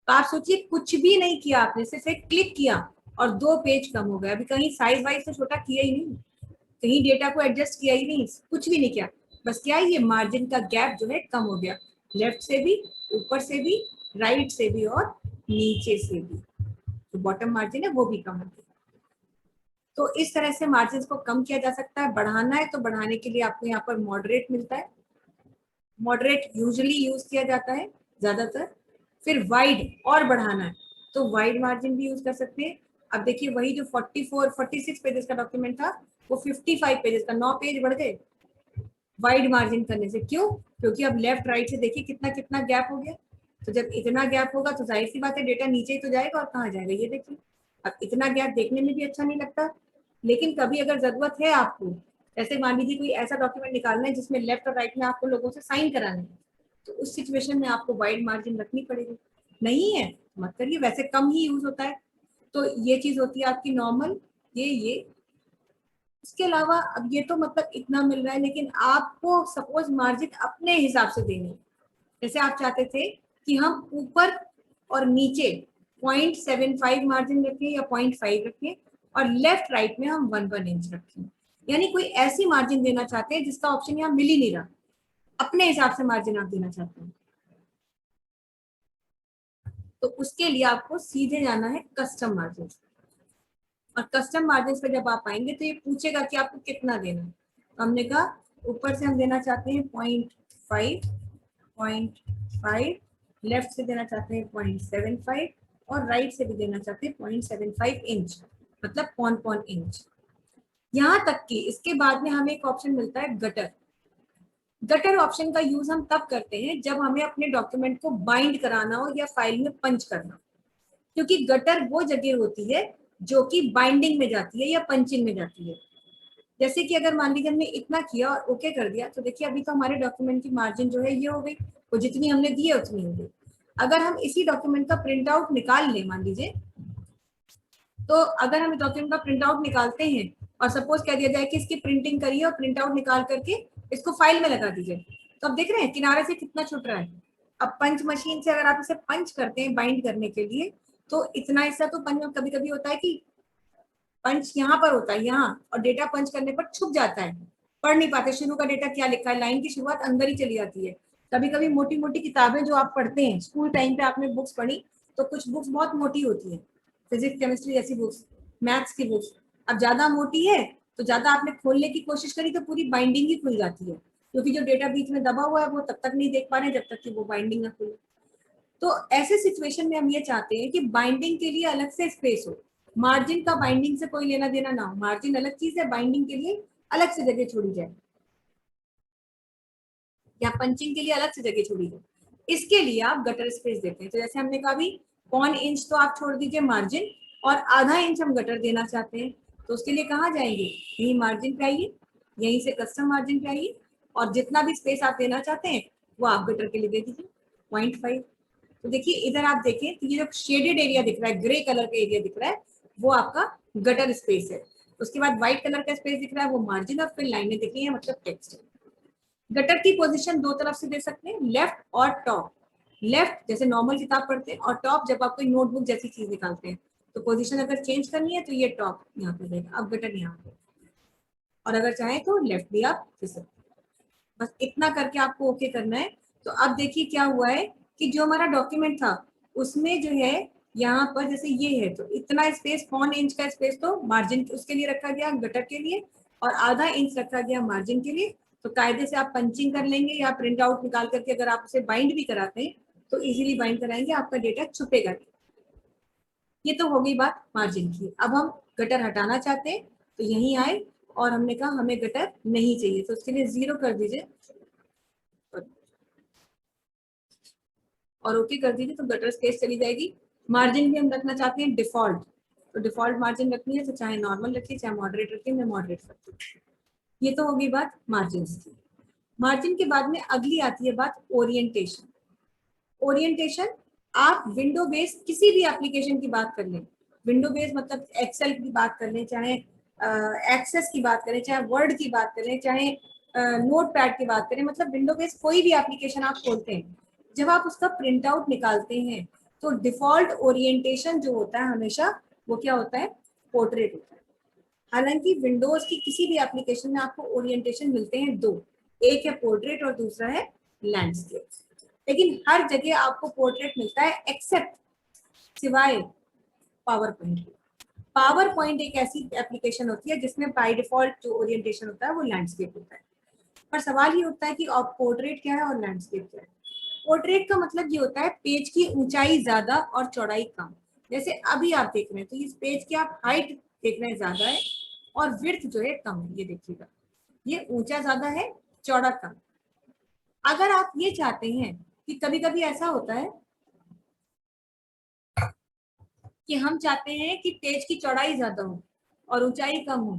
तो आप सोचिए कुछ भी नहीं किया आपने, सिर्फ एक क्लिक किया और 2 पेज कम हो गया। अभी कहीं साइज वाइज तो छोटा किया ही नहीं, कहीं डेटा को एडजस्ट किया ही नहीं, कुछ भी नहीं किया। बस क्या है, ये मार्जिन का गैप जो है कम हो गया, लेफ्ट से भी, ऊपर से भी, राइट से भी और नीचे से भी। तो बॉटम मार्जिन है वो भी कम हो गया। तो इस तरह से मार्जिन को कम किया जा सकता है। बढ़ाना है तो बढ़ाने के लिए आपको यहाँ पर मॉडरेट मिलता है। मॉडरेट यूजुअली यूज किया जाता है ज्यादातर। फिर वाइड और बढ़ाना है तो वाइड मार्जिन भी यूज कर सकते हैं। अब देखिए वही जो 46 पेजेस का डॉक्यूमेंट था वो 55 पेजेस का, 9 पेज बढ़ गए वाइड मार्जिन करने से। क्यों? क्योंकि अब लेफ्ट राइट से देखिए कितना कितना गैप हो गया। तो जब इतना गैप होगा तो जाहिर सी बात है डेटा नीचे ही तो जाएगा, और कहाँ जाएगा ये देखिए। अब इतना गैप देखने में भी अच्छा नहीं लगता। लेकिन कभी अगर जरूरत है आपको, जैसे मान लीजिए कोई ऐसा डॉक्यूमेंट निकालना है जिसमें लेफ्ट और राइट में आपको लोगों से साइन कराने हैं, तो उस सिचुएशन में आपको वाइड मार्जिन रखनी पड़ेगी। नहीं है मत करिए, वैसे कम ही यूज होता है। तो ये चीज होती है आपकी नॉर्मल। ये इसके अलावा अब ये तो मतलब इतना मिल रहा है, लेकिन आपको सपोज मार्जिन अपने हिसाब से देनी है। जैसे आप चाहते थे कि हम ऊपर और नीचे 0.75 मार्जिन रखें या 0.5 रखें, और लेफ्ट राइट में हम 1 इंच रखें। यानी कोई ऐसी मार्जिन देना चाहते हैं जिसका ऑप्शन यहाँ मिल ही नहीं रहा, अपने हिसाब से मार्जिन आप देना चाहते हैं। तो उसके लिए आपको सीधे जाना है कस्टम मार्जिन। और कस्टम मार्जिन पे जब आप आएंगे तो ये पूछेगा कि आपको कितना देना है। तो हमने कहा ऊपर से हम देना चाहते हैं 0.5, 0.5, लेफ्ट से देना चाहते हैं 0.75 और राइट से भी देना चाहते हैं 0.75 इंच, मतलब पौन इंच। यहाँ तक कि इसके बाद में हमें एक ऑप्शन मिलता है गटर। गटर ऑप्शन का यूज हम तब करते हैं जब हमें अपने डॉक्यूमेंट को बाइंड कराना हो या फाइल में पंच करना, क्योंकि गटर वो जगह होती है जो कि बाइंडिंग में जाती है या पंचिंग में जाती है। जैसे कि अगर मान लीजिए हमने इतना किया और ओके कर दिया, तो देखिए अभी तो हमारे डॉक्यूमेंट की मार्जिन जो है ये हो गई, वो जितनी हमने दी है उतनी हो गई। अगर हम इसी डॉक्यूमेंट का प्रिंट आउट निकाल लें, मान लीजिए, तो अगर हम डॉक्यूमेंट का प्रिंट आउट निकालते हैं और सपोज कह दिया जाए कि इसकी प्रिंटिंग करिए और प्रिंट आउट निकाल करके इसको फाइल में लगा दीजिए, तो अब देख रहे हैं किनारे से कितना छूट रहा है। अब पंच मशीन से अगर आप इसे पंच करते हैं बाइंड करने के लिए, तो इतना हिस्सा तो पंच में कभी कभी होता है कि पंच यहाँ पर होता है यहाँ, और डेटा पंच करने पर छुप जाता है, पढ़ नहीं पाते शुरू का डेटा क्या लिखा है, लाइन की शुरुआत अंदर ही चली जाती है। कभी कभी मोटी मोटी किताबें जो आप पढ़ते हैं स्कूल टाइम पे आपने बुक्स पढ़ी, तो कुछ बुक्स बहुत मोटी होती है, फिजिक्स केमिस्ट्री जैसी बुक्स, मैथ्स की बुक्स। अब ज्यादा मोटी है तो ज्यादा आपने खोलने की कोशिश करी तो पूरी बाइंडिंग ही खुल जाती है, क्योंकि जो डेटा बीच में दबा हुआ है वो तब तक नहीं देख पा रहे जब तक कि वो बाइंडिंग ना खुले। तो ऐसे सिचुएशन में हम ये चाहते हैं कि बाइंडिंग के लिए अलग से स्पेस हो, मार्जिन का बाइंडिंग से कोई लेना देना ना हो, मार्जिन अलग चीज है, बाइंडिंग के लिए अलग से जगह छोड़ी जाए या पंचिंग के लिए अलग से जगह छोड़ी जाए। इसके लिए आप गटर स्पेस देते हैं। तो जैसे हमने कहा अभी 0.5 तो आप छोड़ दीजिए मार्जिन, और आधा इंच हम गटर देना चाहते हैं, तो उसके लिए कहाँ जाएंगे, यही मार्जिन पे आइए, यहीं से कस्टम मार्जिन पे आइए, और जितना भी स्पेस आप देना चाहते हैं वो आप गटर के लिए दे दीजिए 0.5। तो देखिए इधर आप देखें तो ये जो शेडेड एरिया दिख रहा है, ग्रे कलर का एरिया दिख रहा है, वो आपका गटर स्पेस है। उसके बाद व्हाइट कलर का स्पेस दिख रहा है वो मार्जिन, और फिर लाइनें दिख रही है मतलब टेक्स्ट है। गटर की पोजीशन दो तरफ से दे सकते हैं, लेफ्ट और टॉप। लेफ्ट जैसे नॉर्मल किताब पढ़ते हैं, और टॉप जब आप कोई नोटबुक जैसी चीज निकालते हैं, तो पोजीशन अगर चेंज करनी है तो ये टॉप यहाँ पे रहेगा, अब गटर यहाँ पे, और अगर चाहे तो लेफ्ट भी आप दे सकते हैं। बस इतना करके आपको ओके करना है। तो अब देखिए क्या हुआ है कि जो हमारा डॉक्यूमेंट था उसमें जो है यहाँ पर जैसे ये है, तो इतना स्पेस 0.5 इंच का स्पेस तो मार्जिन उसके लिए रखा गया, गटर के लिए, और आधा इंच रखा गया मार्जिन के लिए। तो कायदे से आप पंचिंग कर लेंगे या प्रिंट आउट निकाल करके अगर आप उसे बाइंड भी कराते हैं तो इजीली बाइंड कराएंगे, आपका डेटा छुपेगा नहीं। ये तो हो गई बात मार्जिन की। अब हम गटर हटाना चाहते हैं, तो यहीं आए और हमने कहा हमें गटर नहीं चाहिए, तो उसके लिए 0 कर दीजिए और ओके कर दीजिए, तो गटर स्पेस चली जाएगी। मार्जिन भी हम रखना चाहते हैं डिफॉल्ट, तो डिफॉल्ट मार्जिन रखनी है तो चाहे नॉर्मल रखिए चाहे मॉडरेट रखिए, मैं मॉडरेट रखती हूँ। ये तो होगी बात मार्जिन की। मार्जिन के बाद में अगली आती है बात ओरिएंटेशन। ओरिएंटेशन आप विंडो बेस्ड किसी भी एप्लीकेशन की बात कर लें, विंडो बेस्ड मतलब एक्सेल की बात कर लें, चाहे एक्सेस की बात करें, चाहे वर्ड की बात करें, चाहे नोट पैड की बात करें, मतलब विंडो बेस्ड कोई भी एप्लीकेशन आप खोलते हैं, जब आप उसका प्रिंट आउट निकालते हैं तो डिफॉल्ट ओरिएंटेशन जो होता है हमेशा वो क्या होता है, पोर्ट्रेट होता है। हालांकि विंडोज की किसी भी एप्लीकेशन में आपको ओरिएंटेशन मिलते हैं दो, एक है पोर्ट्रेट और दूसरा है लैंडस्केप, लेकिन हर जगह आपको पोर्ट्रेट मिलता है एक्सेप्ट, सिवाय पावर पॉइंट। पावर पॉइंट एक ऐसी एप्लीकेशन होती है जिसमें बाय डिफॉल्ट जो ओरिएंटेशन होता है वो लैंडस्केप होता है। पर सवाल ये उठता है कि अब पोर्ट्रेट क्या है और लैंडस्केप क्या है। पोर्ट्रेट का मतलब ये होता है पेज की ऊंचाई ज्यादा और चौड़ाई कम। जैसे अभी आप देख रहे हैं तो इस पेज की आप हाइट देख रहे हैं ज्यादा है और विड्थ जो है कम है, ये देखिएगा, ये ऊंचा ज्यादा है चौड़ा कम। अगर आप ये चाहते हैं कि कभी कभी ऐसा होता है कि हम चाहते हैं कि पेज की चौड़ाई ज्यादा हो और ऊंचाई कम हो,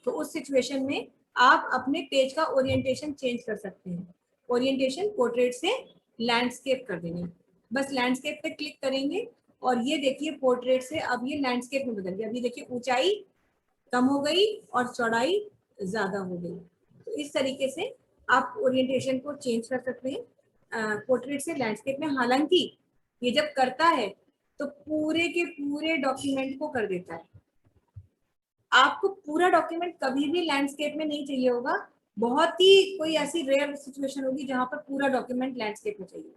तो उस सिचुएशन में आप अपने पेज का ओरिएंटेशन चेंज कर सकते हैं। ओरिएंटेशन पोर्ट्रेट से लैंडस्केप कर देंगे, बस लैंडस्केप पे क्लिक करेंगे और ये देखिए पोर्ट्रेट से अब ये लैंडस्केप में बदल गया। अभी देखिए ऊंचाई कम हो गई और चौड़ाई ज्यादा हो गई। तो इस तरीके से आप ओरिएंटेशन को चेंज कर सकते हैं पोर्ट्रेट से लैंडस्केप में। हालांकि ये जब करता है तो पूरे के पूरे डॉक्यूमेंट को कर देता है। आपको पूरा डॉक्यूमेंट कभी भी लैंडस्केप में नहीं चाहिए होगा, बहुत ही कोई ऐसी रेयर सिचुएशन होगी जहां पर पूरा डॉक्यूमेंट लैंडस्केप में चाहिए।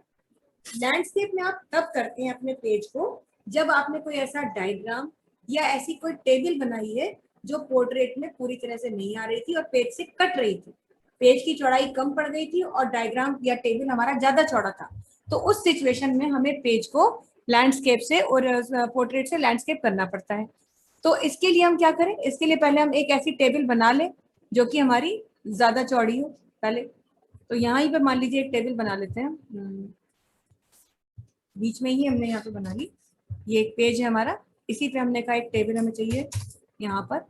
लैंडस्केप में आप तब करते हैं अपने पेज को जब आपने कोई ऐसा डायग्राम या ऐसी कोई टेबल बनाई है जो पोर्ट्रेट में पूरी तरह से नहीं आ रही थी और पेज से कट रही थी, पेज की चौड़ाई कम पड़ गई थी और डायग्राम या टेबल हमारा ज्यादा चौड़ा था, तो उस सिचुएशन में हमें पेज को लैंडस्केप से और पोर्ट्रेट से लैंडस्केप करना पड़ता है। तो इसके लिए हम क्या करें, इसके लिए पहले हम एक ऐसी टेबल बना लें जो कि हमारी ज्यादा चौड़ी हो पहले। तो यहाँ ही पे मान लीजिए एक टेबल बना लेते हैं, बीच में ही हमने यहाँ पे बना ली, ये एक पेज है हमारा, इसी पे हमने कहा एक टेबल हमें चाहिए यहाँ पर।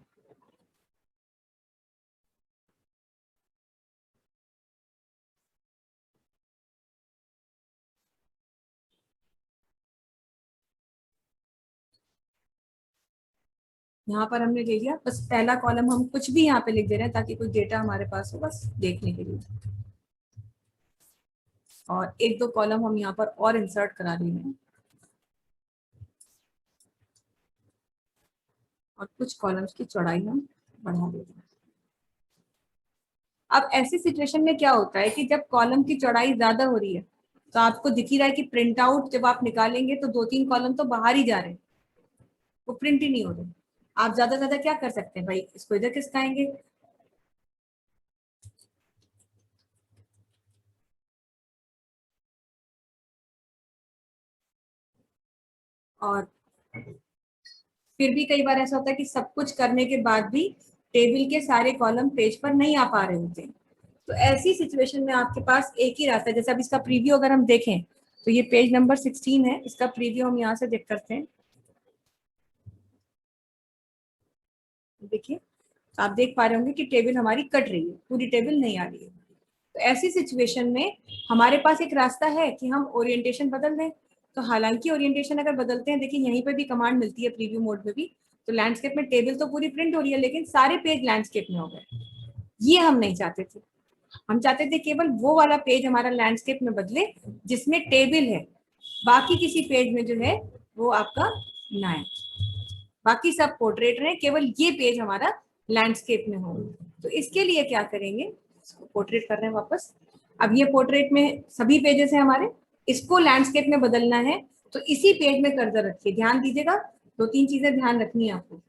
यहाँ पर हमने ले लिया, बस पहला कॉलम हम कुछ भी यहाँ पे लिख दे रहे हैं ताकि कुछ डेटा हमारे पास हो बस देखने के लिए, और एक दो कॉलम हम यहाँ पर और इंसर्ट करा रहे हैं और कुछ कॉलम्स की चौड़ाई हम बढ़ा दे रहे हैं। अब ऐसी सिचुएशन में क्या होता है कि जब कॉलम की चौड़ाई ज्यादा हो रही है तो आपको दिख ही रहा है कि प्रिंट आउट जब आप निकालेंगे तो 2-3 कॉलम तो बाहर ही जा रहे हैं, वो प्रिंट ही नहीं हो रहे। आप ज्यादा ज्यादा क्या कर सकते हैं भाई, इसको इधर खिसकाएंगे, और फिर भी कई बार ऐसा होता है कि सब कुछ करने के बाद भी टेबल के सारे कॉलम पेज पर नहीं आ पा रहे होते। तो ऐसी सिचुएशन में आपके पास एक ही रास्ता है, जैसे अब इसका प्रीव्यू अगर हम देखें तो ये पेज नंबर 16 है, इसका प्रीव्यू हम यहाँ से देख करते हैं। देखिए आप देख पा रहे होंगे कि टेबल हमारी कट रही है, पूरी टेबल नहीं आ रही है। तो ऐसी सिचुएशन में हमारे पास एक रास्ता है कि हम ओरिएंटेशन बदल दें। तो हालांकि ओरिएंटेशन अगर बदलते हैं, देखिए यहीं पे भी कमांड मिलती है प्रीव्यू मोड में भी, तो लैंडस्केप में टेबल तो पूरी प्रिंट हो रही है लेकिन सारे पेज लैंडस्केप में हो गए। ये हम नहीं चाहते थे, हम चाहते थे केवल वो वाला पेज हमारा लैंडस्केप में बदले जिसमें टेबल है, बाकी किसी पेज में जो है वो आपका ना है, बाकी सब पोर्ट्रेट रहे, केवल ये पेज हमारा लैंडस्केप में हो। तो इसके लिए क्या करेंगे, इसको पोर्ट्रेट कर रहे हैं वापस। अब ये पोर्ट्रेट में सभी पेजेस हैं हमारे, इसको लैंडस्केप में बदलना है तो इसी पेज में कर्सर रखिए, ध्यान दीजिएगा 2-3 चीजें ध्यान रखनी है आपको।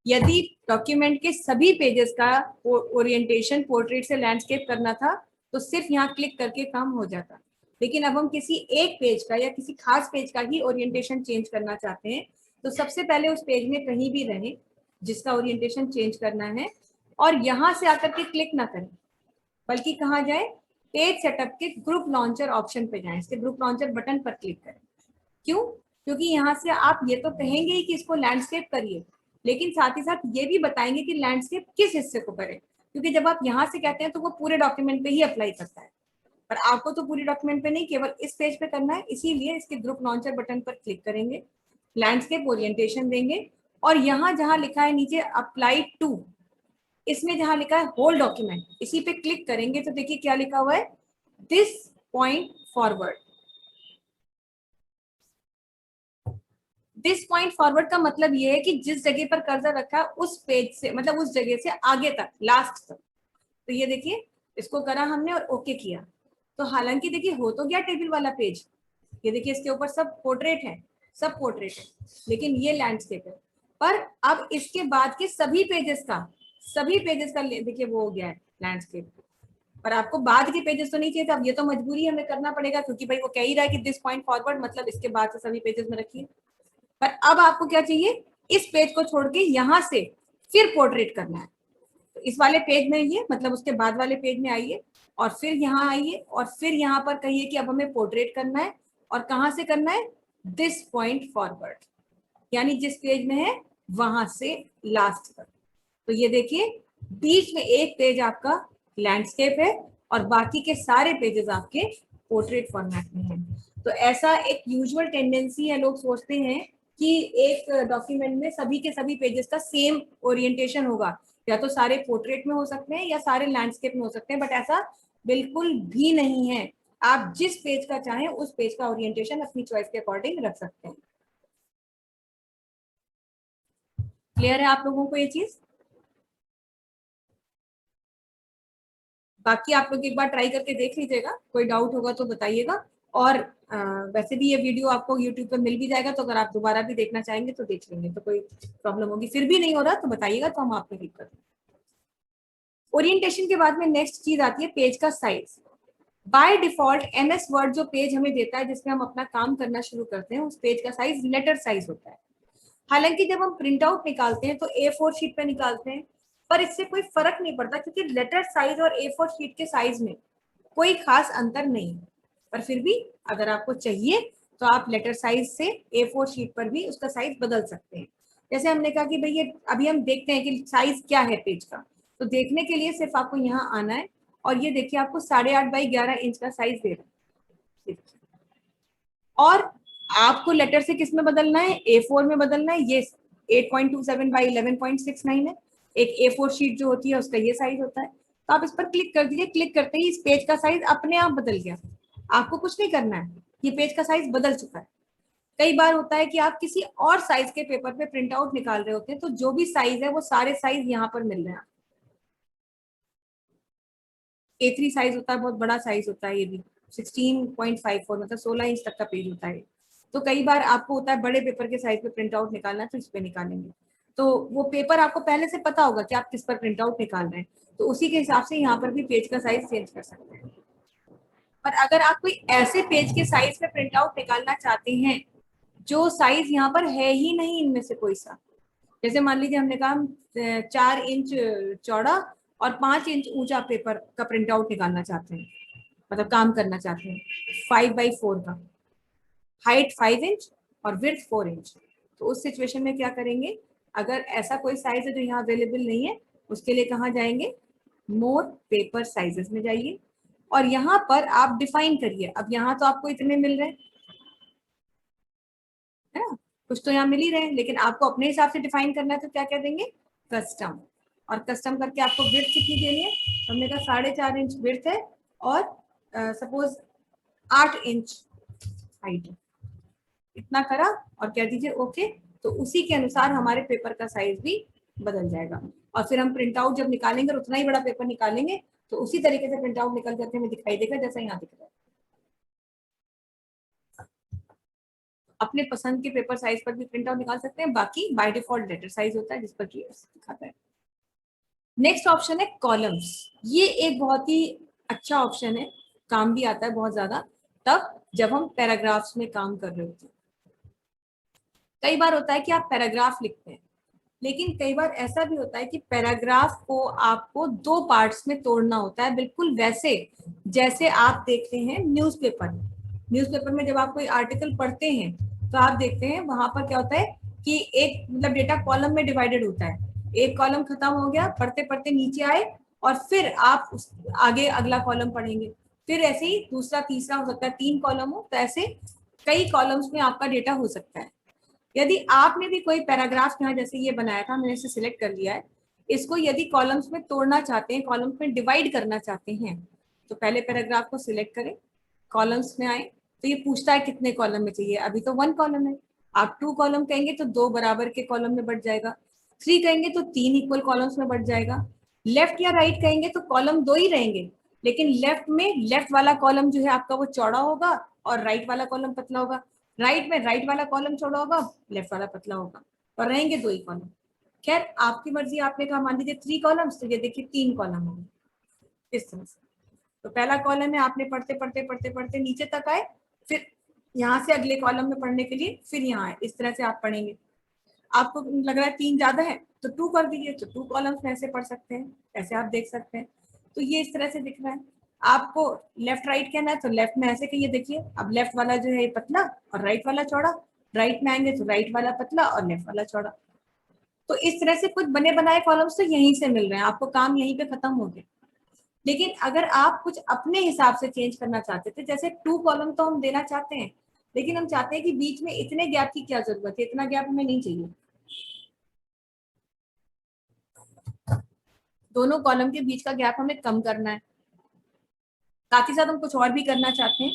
यदि डॉक्यूमेंट के सभी पेजेस का ओरिएंटेशन पोर्ट्रेट से लैंडस्केप करना था तो सिर्फ यहाँ क्लिक करके काम हो जाता, लेकिन अब हम किसी एक पेज का या किसी खास पेज का ही ओरिएंटेशन चेंज करना चाहते हैं, तो सबसे पहले उस पेज में कहीं भी रहें जिसका ओरिएंटेशन चेंज करना है, और यहाँ से आकर के क्लिक ना करें, बल्कि कहाँ जाए, पेज सेटअप के ग्रुप लॉन्चर ऑप्शन पे जाएं, इसके ग्रुप लॉन्चर बटन पर क्लिक करें। क्यों? क्योंकि यहाँ से आप ये तो कहेंगे ही कि इसको लैंडस्केप करिए, लेकिन साथ ही साथ ये भी बताएंगे कि लैंडस्केप किस हिस्से को करें, क्योंकि जब आप यहाँ से कहते हैं तो वो पूरे डॉक्यूमेंट पे ही अप्लाई करता है, पर आपको तो पूरी डॉक्यूमेंट पे नहीं, केवल इस पेज पे करना है। इसीलिए इसके ग्रुप लॉन्चर बटन पर क्लिक करेंगे, लैंडस्केप ओरिएंटेशन देंगे, और यहाँ जहाँ लिखा है नीचे अप्लाई टू, इसमें जहाँ लिखा है होल डॉक्यूमेंट, इसी पे क्लिक करेंगे तो देखिए क्या लिखा हुआ है, this point forward. This point forward का मतलब ये है कि जिस जगह पर कर्सर रखा है उस पेज से, मतलब उस जगह से आगे तक, लास्ट तक। तो ये देखिए इसको करा हमने और ओके किया, तो हालांकि देखिए हो तो गया टेबल वाला पेज, ये देखिए इसके ऊपर सब पोर्ट्रेट है, सब पोर्ट्रेट है, लेकिन ये लैंडस्केप है। पर अब इसके बाद के सभी पेजेस का देखिए वो हो गया है लैंडस्केप, पर आपको बाद के पेजेस तो नहीं चाहिए था, अब ये तो मजबूरी हमें करना पड़ेगा क्योंकि भाई वो कह ही रहा है कि दिस पॉइंट फॉरवर्ड, मतलब इसके बाद से सभी पेजेस में रखिए। पर अब आपको क्या चाहिए, इस पेज को छोड़ के यहाँ से फिर पोर्ट्रेट करना है, तो इस वाले पेज में ये मतलब उसके बाद वाले पेज में आइए और फिर यहाँ आइए और फिर यहाँ पर कहिए कि अब हमें पोर्ट्रेट करना है, और कहाँ से करना है, दिस पॉइंट फॉरवर्ड, यानी जिस पेज में है वहां से लास्ट तक। तो ये देखिए बीच में एक पेज आपका लैंडस्केप है और बाकी के सारे पेजेस आपके पोर्ट्रेट फॉर्मेट में हैं। तो ऐसा एक यूजुअल टेंडेंसी है, लोग सोचते हैं कि एक डॉक्यूमेंट में सभी के सभी पेजेस का सेम ओरिएंटेशन होगा, या तो सारे पोर्ट्रेट में हो सकते हैं या सारे लैंडस्केप में हो सकते हैं, बट ऐसा बिल्कुल भी नहीं है। आप जिस पेज का चाहें उस पेज का ओरिएंटेशन अपनी चॉइस के अकॉर्डिंग रख सकते हैं। क्लियर है आप लोगों को ये चीज? बाकी आप लोग एक बार ट्राई करके देख लीजिएगा, कोई डाउट होगा तो बताइएगा। और वैसे भी ये वीडियो आपको यूट्यूब पर मिल भी जाएगा, तो अगर आप दोबारा भी देखना चाहेंगे तो देख लेंगे, तो कोई प्रॉब्लम होगी फिर भी नहीं हो रहा तो बताइएगा, तो हम आपको हेल्प कर देंगे। ओरिएंटेशन के बाद में नेक्स्ट चीज आती है पेज का size. By default MS word जो पेज हमें देता है जिसमें हम अपना काम करना शुरू करते हैं, उस पेज का साइज लेटर साइज होता है। हालांकि जब हम प्रिंट आउट निकालते हैं तो A4 शीट पे निकालते हैं, पर इससे कोई फर्क नहीं पड़ता क्योंकि लेटर साइज और A4 शीट के साइज में कोई खास अंतर नहीं है। पर फिर भी अगर आपको चाहिए तो आप लेटर साइज से A4 शीट पर भी उसका साइज बदल सकते हैं। जैसे हमने कहा कि भाई ये अभी हम देखते हैं कि साइज क्या है पेज का, तो देखने के लिए सिर्फ आपको यहाँ आना है और ये देखिए आपको 8.5 बाई 11 इंच का साइज दे रहा है। और आपको लेटर से किस में बदलना है, A4 में बदलना है। ये 8.27 बाई 11.69 है। एक A4 शीट जो होती है उसका ये साइज होता है। तो आप इस पर क्लिक कर दीजिए, क्लिक करते ही इस पेज का साइज अपने आप बदल गया। आपको कुछ नहीं करना है, ये पेज का साइज बदल चुका है। कई बार होता है कि आप किसी और साइज के पेपर पे प्रिंट आउट निकाल रहे होते हैं, तो जो भी साइज है वो सारे साइज यहाँ पर मिल रहे हैं। A3 साइज होता है, बहुत बड़ा साइज होता है, ये भी 16.54 मतलब 16 इंच तक का पेज होता है। तो कई बार आपको होता है बड़े पेपर के साइज पे प्रिंट आउट निकालना है तो इस पे निकालेंगे। तो वो पेपर आपको पहले से पता होगा कि आप किस पर प्रिंट आउट निकाल रहे हैं, तो उसी के हिसाब से यहाँ पर भी पेज का साइज चेंज कर सकते हैं। पर अगर आप कोई ऐसे पेज के साइज पे प्रिंट आउट निकालना चाहते हैं जो साइज यहाँ पर है ही नहीं इनमें से कोई सा, जैसे मान लीजिए हमने कहा 4 इंच चौड़ा और 5 इंच ऊंचा पेपर का प्रिंट आउट निकालना चाहते हैं, मतलब काम करना चाहते हैं 5/4 का, हाइट 5 इंच और विड्थ 4 इंच। तो उस सिचुएशन में क्या करेंगे, अगर ऐसा कोई साइज है जो यहाँ अवेलेबल नहीं है, उसके लिए कहाँ जाएंगे, मोर पेपर साइजेस में जाइए और यहाँ पर आप डिफाइन करिए। अब यहाँ तो आपको इतने मिल रहे हैं, है ना, कुछ तो यहाँ मिल ही रहे हैं, लेकिन आपको अपने हिसाब से डिफाइन करना है तो क्या कह देंगे, कस्टम। और कस्टम करके आपको विड्थ कितनी देनी है, हमने कहा 4.5 इंच विड्थ है और सपोज 8 इंच हाइट है, इतना करा और कह दीजिए ओके। तो उसी के अनुसार हमारे पेपर का साइज भी बदल जाएगा और फिर हम प्रिंट आउट जब निकालेंगे और उतना ही बड़ा पेपर निकालेंगे तो उसी तरीके से प्रिंट आउट निकल जाते हमें दिखाई देगा जैसा यहाँ दिख रहा है। अपने पसंद के पेपर साइज पर भी प्रिंट आउट निकाल सकते हैं, बाकी बाय डिफॉल्ट लेटर साइज होता है जिस पर दिखाता है। नेक्स्ट ऑप्शन है कॉलम्स। ये एक बहुत ही अच्छा ऑप्शन है, काम भी आता है बहुत ज्यादा तब जब हम पैराग्राफ्स में काम कर रहे होते हैं। कई बार होता है कि आप पैराग्राफ लिखते हैं, लेकिन कई बार ऐसा भी होता है कि पैराग्राफ को आपको 2 पार्ट्स में तोड़ना होता है, बिल्कुल वैसे जैसे आप देखते हैं न्यूज़पेपर। न्यूज़पेपर में जब आप कोई आर्टिकल पढ़ते हैं तो आप देखते हैं वहां पर क्या होता है कि एक मतलब डेटा कॉलम में डिवाइडेड होता है। एक कॉलम खत्म हो गया, पढ़ते पढ़ते नीचे आए और फिर आप आगे अगला कॉलम पढ़ेंगे, फिर ऐसे ही दूसरा तीसरा हो सकता है, 3 कॉलम हो, तो ऐसे कई कॉलम्स में आपका डेटा हो सकता है। यदि आपने भी कोई पैराग्राफ यहाँ जैसे ये बनाया था, मैंने इसे सिलेक्ट कर लिया है, इसको यदि कॉलम्स में तोड़ना चाहते हैं, कॉलम्स में डिवाइड करना चाहते हैं, तो पहले पैराग्राफ को सिलेक्ट करें, कॉलम्स में आए, तो ये पूछता है कितने कॉलम में चाहिए, अभी तो 1 कॉलम है। आप 2 कॉलम कहेंगे तो 2 बराबर के कॉलम में बढ़ जाएगा, 3 कहेंगे तो 3 इक्वल कॉलम्स में बढ़ जाएगा, लेफ्ट या राइट कहेंगे तो कॉलम 2 ही रहेंगे, लेकिन लेफ्ट में लेफ्ट वाला कॉलम जो है आपका वो चौड़ा होगा और राइट वाला कॉलम पतला होगा। राइट में राइट वाला कॉलम चौड़ा होगा, लेफ्ट वाला पतला होगा, और रहेंगे 2 ही कॉलम। खैर आपकी मर्जी, आपने कहा मान लीजिए 3 कॉलम्स, तो ये देखिए 3 कॉलम होंगे इस तरह से। तो पहला कॉलम है, आपने पढ़ते पढ़ते पढ़ते पढ़ते नीचे तक आए, फिर यहाँ से अगले कॉलम में पढ़ने के लिए फिर यहाँ आए, इस तरह से आप पढ़ेंगे। आपको लग रहा है 3 ज्यादा है तो 2 कर दीजिए, तो 2 कॉलम्स में ऐसे पढ़ सकते हैं, ऐसे आप देख सकते हैं। तो ये इस तरह से दिख रहा है। आपको लेफ्ट राइट कहना है तो लेफ्ट में ऐसे कहिए, देखिए अब लेफ्ट वाला जो है पतला और राइट वाला चौड़ा, राइट में आएंगे तो राइट वाला पतला और लेफ्ट वाला चौड़ा। तो इस तरह से कुछ बने बनाए कॉलम्स तो यहीं से मिल रहे हैं आपको, काम यहीं पे खत्म हो गया। लेकिन अगर आप कुछ अपने हिसाब से चेंज करना चाहते थे, जैसे 2 कॉलम तो हम देना चाहते हैं, लेकिन हम चाहते हैं कि बीच में इतने गैप की क्या जरूरत है, इतना गैप हमें नहीं चाहिए, दोनों कॉलम के बीच का गैप हमें कम करना है, साथ ही साथ हम कुछ और भी करना चाहते हैं।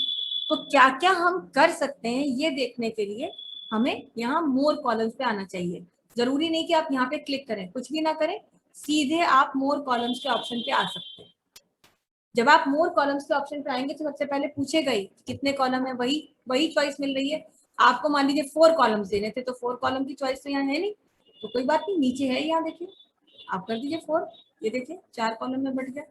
तो क्या क्या हम कर सकते हैं ये देखने के लिए हमें यहाँ मोर कॉलम्स पे आना चाहिए। जरूरी नहीं कि आप यहाँ पे क्लिक करें, कुछ भी ना करें, सीधे आप मोर कॉलम्स के ऑप्शन पे आ सकते हैं। जब आप मोर कॉलम्स के ऑप्शन पे आएंगे तो सबसे पहले पूछेगा ही कितने कॉलम है, वही वही चॉइस मिल रही है। आपको मान लीजिए 4 कॉलम्स देने थे, तो 4 कॉलम की चॉइस तो यहाँ है नहीं, तो कोई बात नहीं, नीचे है यहाँ देखिए, आप कर दीजिए 4, ये देखिए 4 कॉलम में बट गया।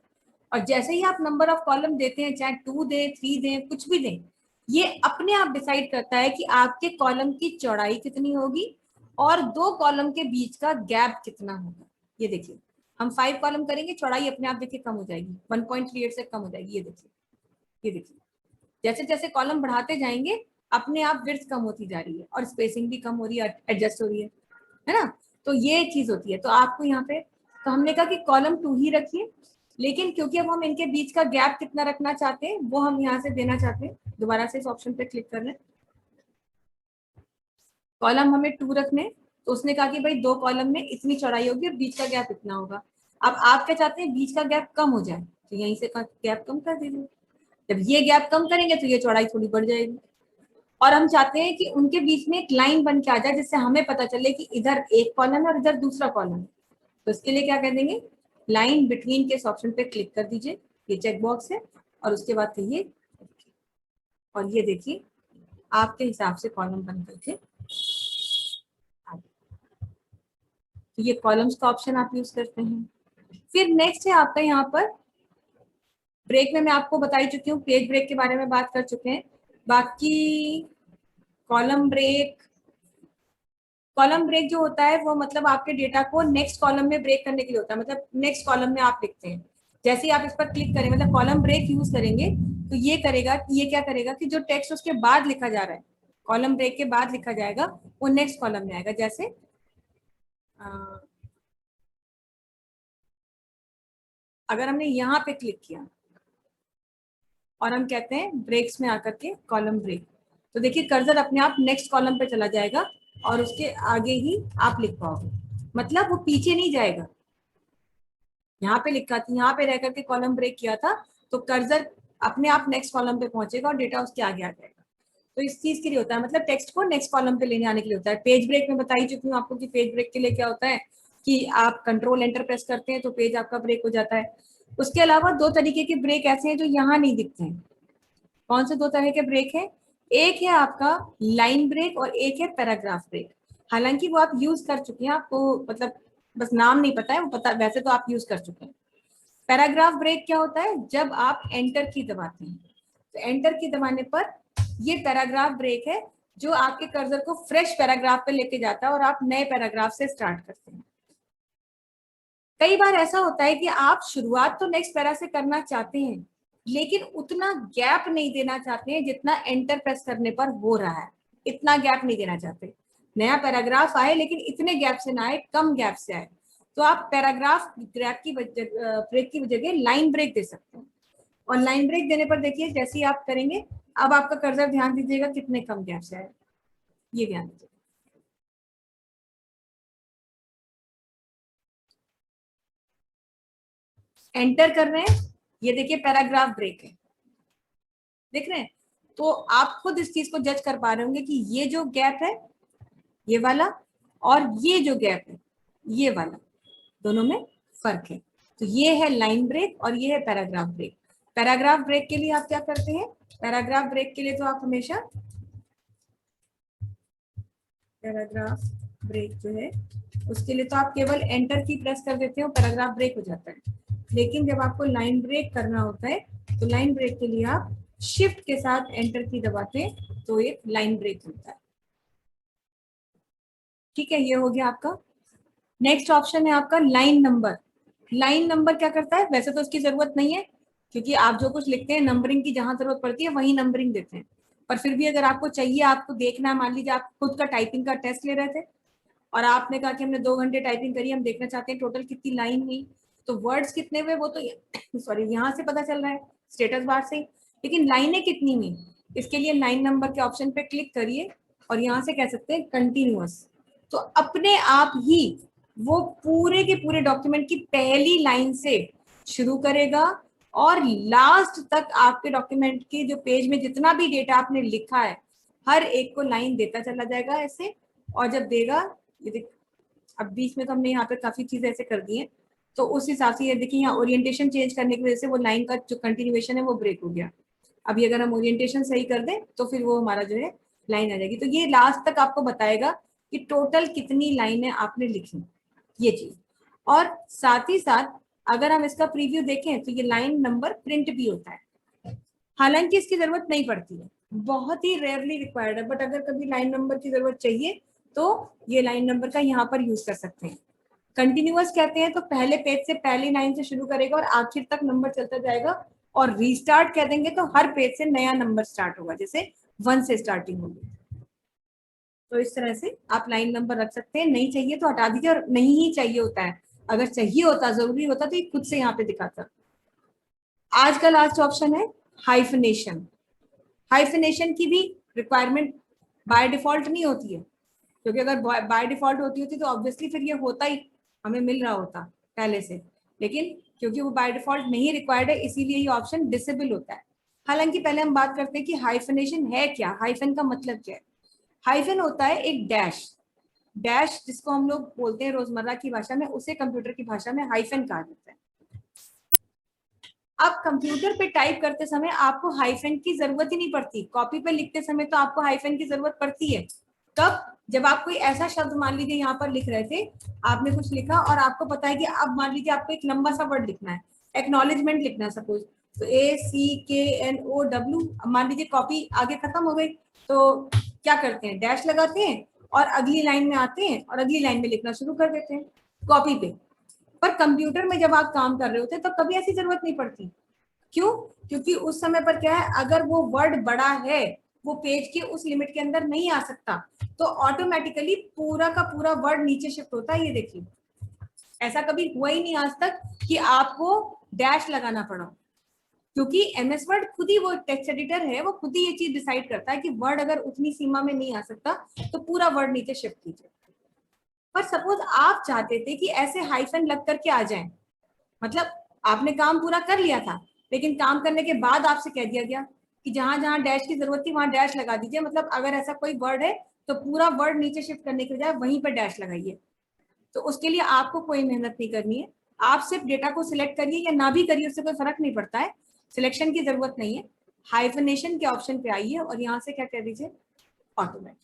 और जैसे ही आप नंबर ऑफ कॉलम देते हैं, चाहे 2 दें, 3 दें, कुछ भी दें, ये अपने आप डिसाइड करता है कि आपके कॉलम की चौड़ाई कितनी होगी और 2 कॉलम के बीच का गैप कितना होगा। ये देखिए हम 5 कॉलम करेंगे, चौड़ाई अपने आप देखिए कम हो जाएगी, 1.38 से कम हो जाएगी। ये देखिए, ये देखिए जैसे जैसे कॉलम बढ़ाते जाएंगे अपने आप विड्थ कम होती जा रही है और स्पेसिंग भी कम हो रही है, एडजस्ट हो रही है ना। तो ये चीज होती है। तो आपको यहाँ पे तो हमने कहा कि कॉलम 2 ही रखिए, लेकिन क्योंकि अब हम इनके बीच का गैप कितना रखना चाहते हैं वो हम यहाँ से देना चाहते हैं। दोबारा से इस ऑप्शन पे क्लिक कर लें, कॉलम हमें 2 रखने, तो उसने कहा कि भाई 2 कॉलम में इतनी चौड़ाई होगी और बीच का गैप इतना होगा। अब आप क्या चाहते हैं, बीच का गैप कम हो जाए, तो यहीं से गैप कम कर दीजिए। जब ये गैप कम करेंगे तो ये चौड़ाई थोड़ी बढ़ जाएगी। और हम चाहते हैं कि उनके बीच में एक लाइन बन के आ जाए जिससे हमें पता चले कि इधर एक कॉलम है और इधर दूसरा कॉलम है। तो इसके लिए क्या कर देंगे, लाइन बिटवीन के इस ऑप्शन पे क्लिक कर दीजिए, ये चेक बॉक्स है, और उसके बाद कहिए, और ये देखिए आपके हिसाब से कॉलम बन करके। तो ये कॉलम्स का ऑप्शन आप यूज करते हैं। फिर नेक्स्ट है आपका यहाँ पर ब्रेक में मैं आपको बता ही चुकी हूँ, पेज ब्रेक के बारे में बात कर चुके हैं। बाकी कॉलम ब्रेक, कॉलम ब्रेक जो होता है वो मतलब आपके डेटा को नेक्स्ट कॉलम में ब्रेक करने के लिए होता है। मतलब नेक्स्ट कॉलम में आप लिखते हैं, जैसे ही आप इस पर क्लिक करें, मतलब कॉलम ब्रेक यूज करेंगे, तो ये करेगा, ये क्या करेगा कि जो टेक्स्ट उसके बाद लिखा जा रहा है, कॉलम ब्रेक के बाद लिखा जाएगा, वो नेक्स्ट कॉलम में आएगा। जैसे अगर हमने यहाँ पे क्लिक किया और हम कहते हैं ब्रेक्स में आकर के कॉलम ब्रेक, तो देखिए कर्सर अपने आप नेक्स्ट कॉलम पे चला जाएगा और उसके आगे ही आप लिख पाओगे, मतलब वो पीछे नहीं जाएगा। यहाँ पे लिखा था, यहाँ पे रह करके कॉलम ब्रेक किया था, तो कर्सर अपने आप नेक्स्ट कॉलम पे पहुंचेगा और डेटा उसके आगे आ जाएगा। तो इस चीज के लिए होता है, मतलब टेक्स्ट को नेक्स्ट कॉलम पे लेने आने के लिए होता है। पेज ब्रेक में बता ही चुकी हूँ आपको कि पेज ब्रेक के लिए क्या होता है कि आप कंट्रोल एंटर प्रेस करते हैं तो पेज आपका ब्रेक हो जाता है। उसके अलावा 2 तरीके के ब्रेक ऐसे हैं जो यहाँ नहीं दिखते हैं। कौन से 2 तरह के ब्रेक हैं, एक है आपका लाइन ब्रेक और एक है पैराग्राफ ब्रेक। हालांकि वो आप यूज कर चुके हैं, आपको मतलब बस नाम नहीं पता है, वो पता वैसे तो आप यूज कर चुके हैं। पैराग्राफ ब्रेक क्या होता है, जब आप एंटर की दबाते हैं, तो एंटर की दबाने पर ये पैराग्राफ ब्रेक है जो आपके कर्सर को फ्रेश पैराग्राफ पे लेके जाता है और आप नए पैराग्राफ से स्टार्ट करते हैं। कई बार ऐसा होता है कि आप शुरुआत तो नेक्स्ट पैरा से करना चाहते हैं, लेकिन उतना गैप नहीं देना चाहते हैं जितना एंटर प्रेस करने पर हो रहा है। इतना गैप नहीं देना चाहते, नया पैराग्राफ आए लेकिन इतने गैप से ना आए, कम गैप से आए, तो आप पैराग्राफ ब्रेक की जगह लाइन ब्रेक दे सकते हैं। और लाइन ब्रेक देने पर देखिए जैसे ही आप करेंगे, अब आपका कर्सर ध्यान दीजिएगा कितने कम गैप से आए, ये ध्यान दीजिए। एंटर कर रहे हैं, ये देखिए पैराग्राफ ब्रेक है, देख रहे हैं। तो आप खुद इस चीज को जज कर पा रहे होंगे कि ये जो गैप है ये वाला और ये जो गैप है ये वाला, दोनों में फर्क है। तो ये है लाइन ब्रेक और ये है पैराग्राफ ब्रेक। पैराग्राफ ब्रेक के लिए आप क्या करते हैं, पैराग्राफ ब्रेक के लिए तो आप हमेशा पैराग्राफ ब्रेक जो है उसके लिए तो आप केवल एंटर की प्रेस कर देते हो, पैराग्राफ ब्रेक हो जाता है। लेकिन जब आपको लाइन ब्रेक करना होता है तो लाइन ब्रेक के लिए आप शिफ्ट के साथ एंटर की दबाते हैं तो एक लाइन ब्रेक होता है। ठीक है, ये हो गया आपका। नेक्स्ट ऑप्शन है आपका लाइन नंबर। लाइन नंबर क्या करता है, वैसे तो उसकी जरूरत नहीं है क्योंकि आप जो कुछ लिखते हैं नंबरिंग की जहां जरूरत पड़ती है वही नंबरिंग देते हैं, पर फिर भी अगर आपको चाहिए, आपको देखना है, मान लीजिए आप खुद का टाइपिंग का टेस्ट ले रहे थे और आपने कहा कि हमने 2 घंटे टाइपिंग करी, हम देखना चाहते हैं टोटल कितनी लाइन हुई, तो वर्ड्स कितने हुए वो तो सॉरी यहाँ से पता चल रहा है स्टेटस बार से, लेकिन लाइनें कितनी हुई, इसके लिए लाइन नंबर के ऑप्शन पे क्लिक करिए और यहाँ से कह सकते हैं कंटिन्यूअस। तो अपने आप ही वो पूरे के पूरे डॉक्यूमेंट की पहली लाइन से शुरू करेगा और लास्ट तक आपके डॉक्यूमेंट के जो पेज में जितना भी डेटा आपने लिखा है हर एक को लाइन देता चला जाएगा ऐसे। और जब देगा, ये देख, अब बीच में तो हमने यहाँ पे काफी चीजें ऐसे कर दी हैं, तो उस हिसाब से ये देखिए यहाँ ओरिएंटेशन चेंज करने की वजह से वो लाइन का जो कंटिन्यूएशन है वो ब्रेक हो गया। अभी अगर हम ओरिएंटेशन सही कर दें तो फिर वो हमारा जो है लाइन आ जाएगी। तो ये लास्ट तक आपको बताएगा कि टोटल कितनी लाइनें आपने लिखी, ये चीज। और साथ ही साथ अगर हम इसका प्रीव्यू देखें तो ये लाइन नंबर प्रिंट भी होता है, हालांकि इसकी जरूरत नहीं पड़ती है, बहुत ही रेयरली रिक्वायर्ड है, बट अगर कभी लाइन नंबर की जरूरत चाहिए तो ये लाइन नंबर का यहाँ पर यूज कर सकते हैं। कंटिन्यूअस कहते हैं तो पहले पेज से पहली लाइन से शुरू करेगा और आखिर तक नंबर चलता जाएगा, और रीस्टार्ट कह देंगे तो हर पेज से नया नंबर स्टार्ट होगा, जैसे 1 से स्टार्टिंग होगी। तो इस तरह से आप लाइन नंबर रख सकते हैं, नहीं चाहिए तो हटा दीजिए, और नहीं ही चाहिए होता है, अगर चाहिए होता जरूरी होता तो ये खुद से यहाँ पे दिखाता। आज का लास्ट ऑप्शन है हाइफनेशन। हाइफनेशन की भी रिक्वायरमेंट बाय डिफॉल्ट नहीं होती है, क्योंकि अगर बाय डिफॉल्ट होती तो ऑब्वियसली फिर ये होता ही, हमें मिल रहा होता पहले से, लेकिन क्योंकि वो बाय डिफॉल्ट नहीं रिक्वायर्ड है इसीलिए ये ऑप्शन डिसेबल होता है। हालांकि पहले हम बात करते हैं कि हाइफनेशन है क्या, हाइफन का मतलब क्या है। हाइफन होता है एक डैश, डैश जिसको हम लोग बोलते हैं रोजमर्रा की भाषा में, उसे कंप्यूटर की भाषा में हाइफन कहा जाता है। अब कंप्यूटर पे टाइप करते समय आपको हाइफन की जरूरत ही नहीं पड़ती, कॉपी पे लिखते समय तो आपको हाइफन की जरूरत पड़ती है। तब जब आप कोई ऐसा शब्द, मान लीजिए यहाँ पर लिख रहे थे, आपने कुछ लिखा और आपको पता है कि अब मान लीजिए आपको एक लंबा सा वर्ड लिखना है, एक्नॉलेजमेंट लिखना है सपोज, तो ACKNOW, मान लीजिए कॉपी आगे खत्म हो गई, तो क्या करते हैं, डैश लगाते हैं और अगली लाइन में आते हैं और अगली लाइन में लिखना शुरू कर देते हैं कॉपी पे। पर कंप्यूटर में जब आप काम कर रहे होते हैं तो कभी ऐसी जरूरत नहीं पड़ती। क्यों? क्योंकि उस समय पर क्या है, अगर वो वर्ड बड़ा है, वो पेज के उस लिमिट के अंदर नहीं आ सकता, तो ऑटोमेटिकली पूरा का पूरा वर्ड नीचे शिफ्ट होता है। ये देखिए, ऐसा कभी हुआ ही नहीं आज तक कि आपको डैश लगाना पड़ा, क्योंकि एमएस वर्ड खुद ही, वो टेक्स्ट एडिटर है, वो खुद ही ये चीज डिसाइड करता है कि वर्ड अगर उतनी सीमा में नहीं आ सकता तो पूरा वर्ड नीचे शिफ्ट कीजिए। पर सपोज आप चाहते थे कि ऐसे हाइफन लग करके आ जाए, मतलब आपने काम पूरा कर लिया था, लेकिन काम करने के बाद आपसे कह दिया गया कि जहां जहां डैश की जरूरत थी वहां डैश लगा दीजिए, मतलब अगर ऐसा कोई वर्ड है तो पूरा वर्ड नीचे शिफ्ट करने के बजाय वहीं पर डैश लगाइए। तो उसके लिए आपको कोई मेहनत नहीं करनी है, आप सिर्फ डेटा को सिलेक्ट करिए या ना भी करिए, उससे कोई फर्क नहीं पड़ता है, सिलेक्शन की जरूरत नहीं है। हाइफनेशन के ऑप्शन पे आइए और यहाँ से क्या कह दीजिए, ऑटोमेटिक।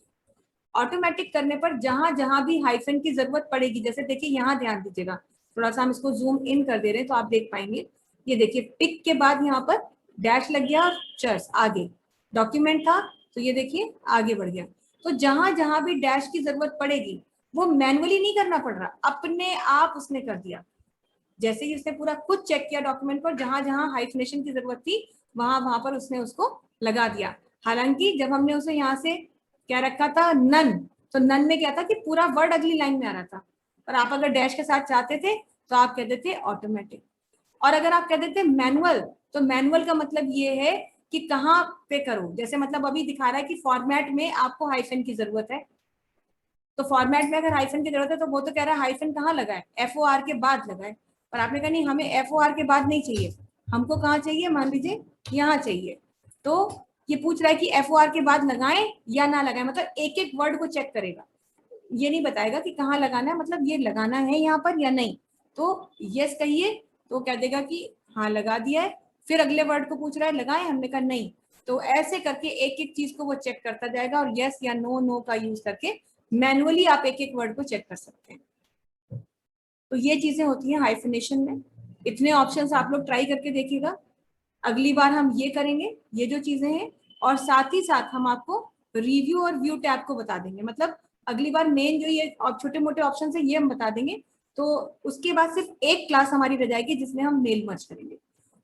ऑटोमेटिक करने पर जहां जहां भी हाइफन की जरूरत पड़ेगी, जैसे देखिए यहाँ ध्यान दीजिएगा, थोड़ा सा हम इसको जूम इन कर दे रहे हैं तो आप देख पाएंगे, ये देखिए पिक के बाद यहाँ पर डैश लग गया, चर्स आगे, डॉक्यूमेंट था तो ये देखिए आगे बढ़ गया। तो जहां जहां भी डैश की जरूरत पड़ेगी वो मैनुअली नहीं करना पड़ रहा, अपने आप उसने कर दिया। जैसे ही उसने पूरा खुद चेक किया डॉक्यूमेंट पर, जहां जहां हाइफनेशन की जरूरत थी वहां वहां पर उसने उसको लगा दिया। हालांकि जब हमने उसे यहाँ से क्या रखा था, नन, तो नन में क्या था कि पूरा वर्ड अगली लाइन में आ रहा था, और आप अगर डैश के साथ चाहते थे तो आप कहते थे ऑटोमेटिक। और अगर आप कहते थे मैनुअल, तो मैनुअल का मतलब ये है कि कहाँ पे करो, जैसे मतलब अभी दिखा रहा है कि फॉर्मेट में आपको हाइफन की जरूरत है, तो फॉर्मेट में अगर हाइफन की जरूरत है तो वो तो कह रहा है हाइफन कहाँ लगाए, FOR के बाद लगाए, पर आपने कहा नहीं हमें FOR के बाद नहीं चाहिए, हमको कहाँ चाहिए, मान लीजिए यहाँ चाहिए। तो ये पूछ रहा है कि FOR के बाद लगाएं या ना लगाएं, मतलब एक एक वर्ड को चेक करेगा, ये नहीं बताएगा कि कहाँ लगाना है, मतलब ये लगाना है यहाँ पर या नहीं। तो यस कहिए तो कह देगा कि हाँ लगा दिया है, फिर अगले वर्ड को पूछ रहा है लगाएं, हमने कहा नहीं। तो ऐसे करके एक एक चीज को वो चेक करता जाएगा, और यस या नो, नो का यूज करके मैनुअली आप एक एक वर्ड को चेक कर सकते हैं। तो ये चीजें होती हैं हाइफनेशन में। इतने ऑप्शंस आप लोग ट्राई करके देखिएगा, अगली बार हम ये करेंगे, ये जो चीजें हैं, और साथ ही साथ हम आपको रिव्यू और व्यू टैब को बता देंगे, मतलब अगली बार मेन जो ये छोटे मोटे ऑप्शन है ये हम बता देंगे। तो उसके बाद सिर्फ एक क्लास हमारी रह जाएगी जिसमें हम मेल मर्ज करेंगे।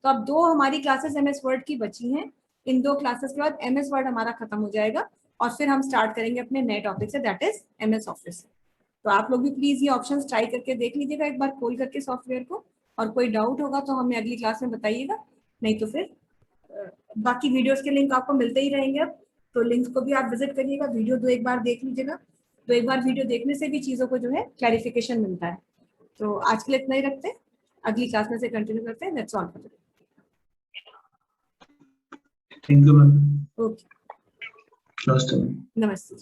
तो अब 2 हमारी क्लासेस एमएस वर्ड की बची हैं, इन 2 क्लासेस के बाद एमएस वर्ड हमारा खत्म हो जाएगा, और फिर हम स्टार्ट करेंगे अपने नए टॉपिक से, दैट इज एमएस ऑफिस। तो आप लोग भी प्लीज ये ऑप्शंस ट्राई करके देख लीजिएगा एक बार खोल करके सॉफ्टवेयर को, और कोई डाउट होगा तो हमें अगली क्लास में बताइएगा, नहीं तो फिर बाकी वीडियोस के लिंक आपको मिलते ही रहेंगे अब, तो लिंक को भी आप विजिट करिएगा, वीडियो 2 एक बार देख लीजिएगा, तो एक बार वीडियो देखने से भी चीज़ों को जो है क्लैरिफिकेशन मिलता है। तो आज के लिए इतना ही रखते हैं, अगली क्लास में से कंटिन्यू करते हैं। That's all for today. Thank you ma'am. Okay, नमस्ते।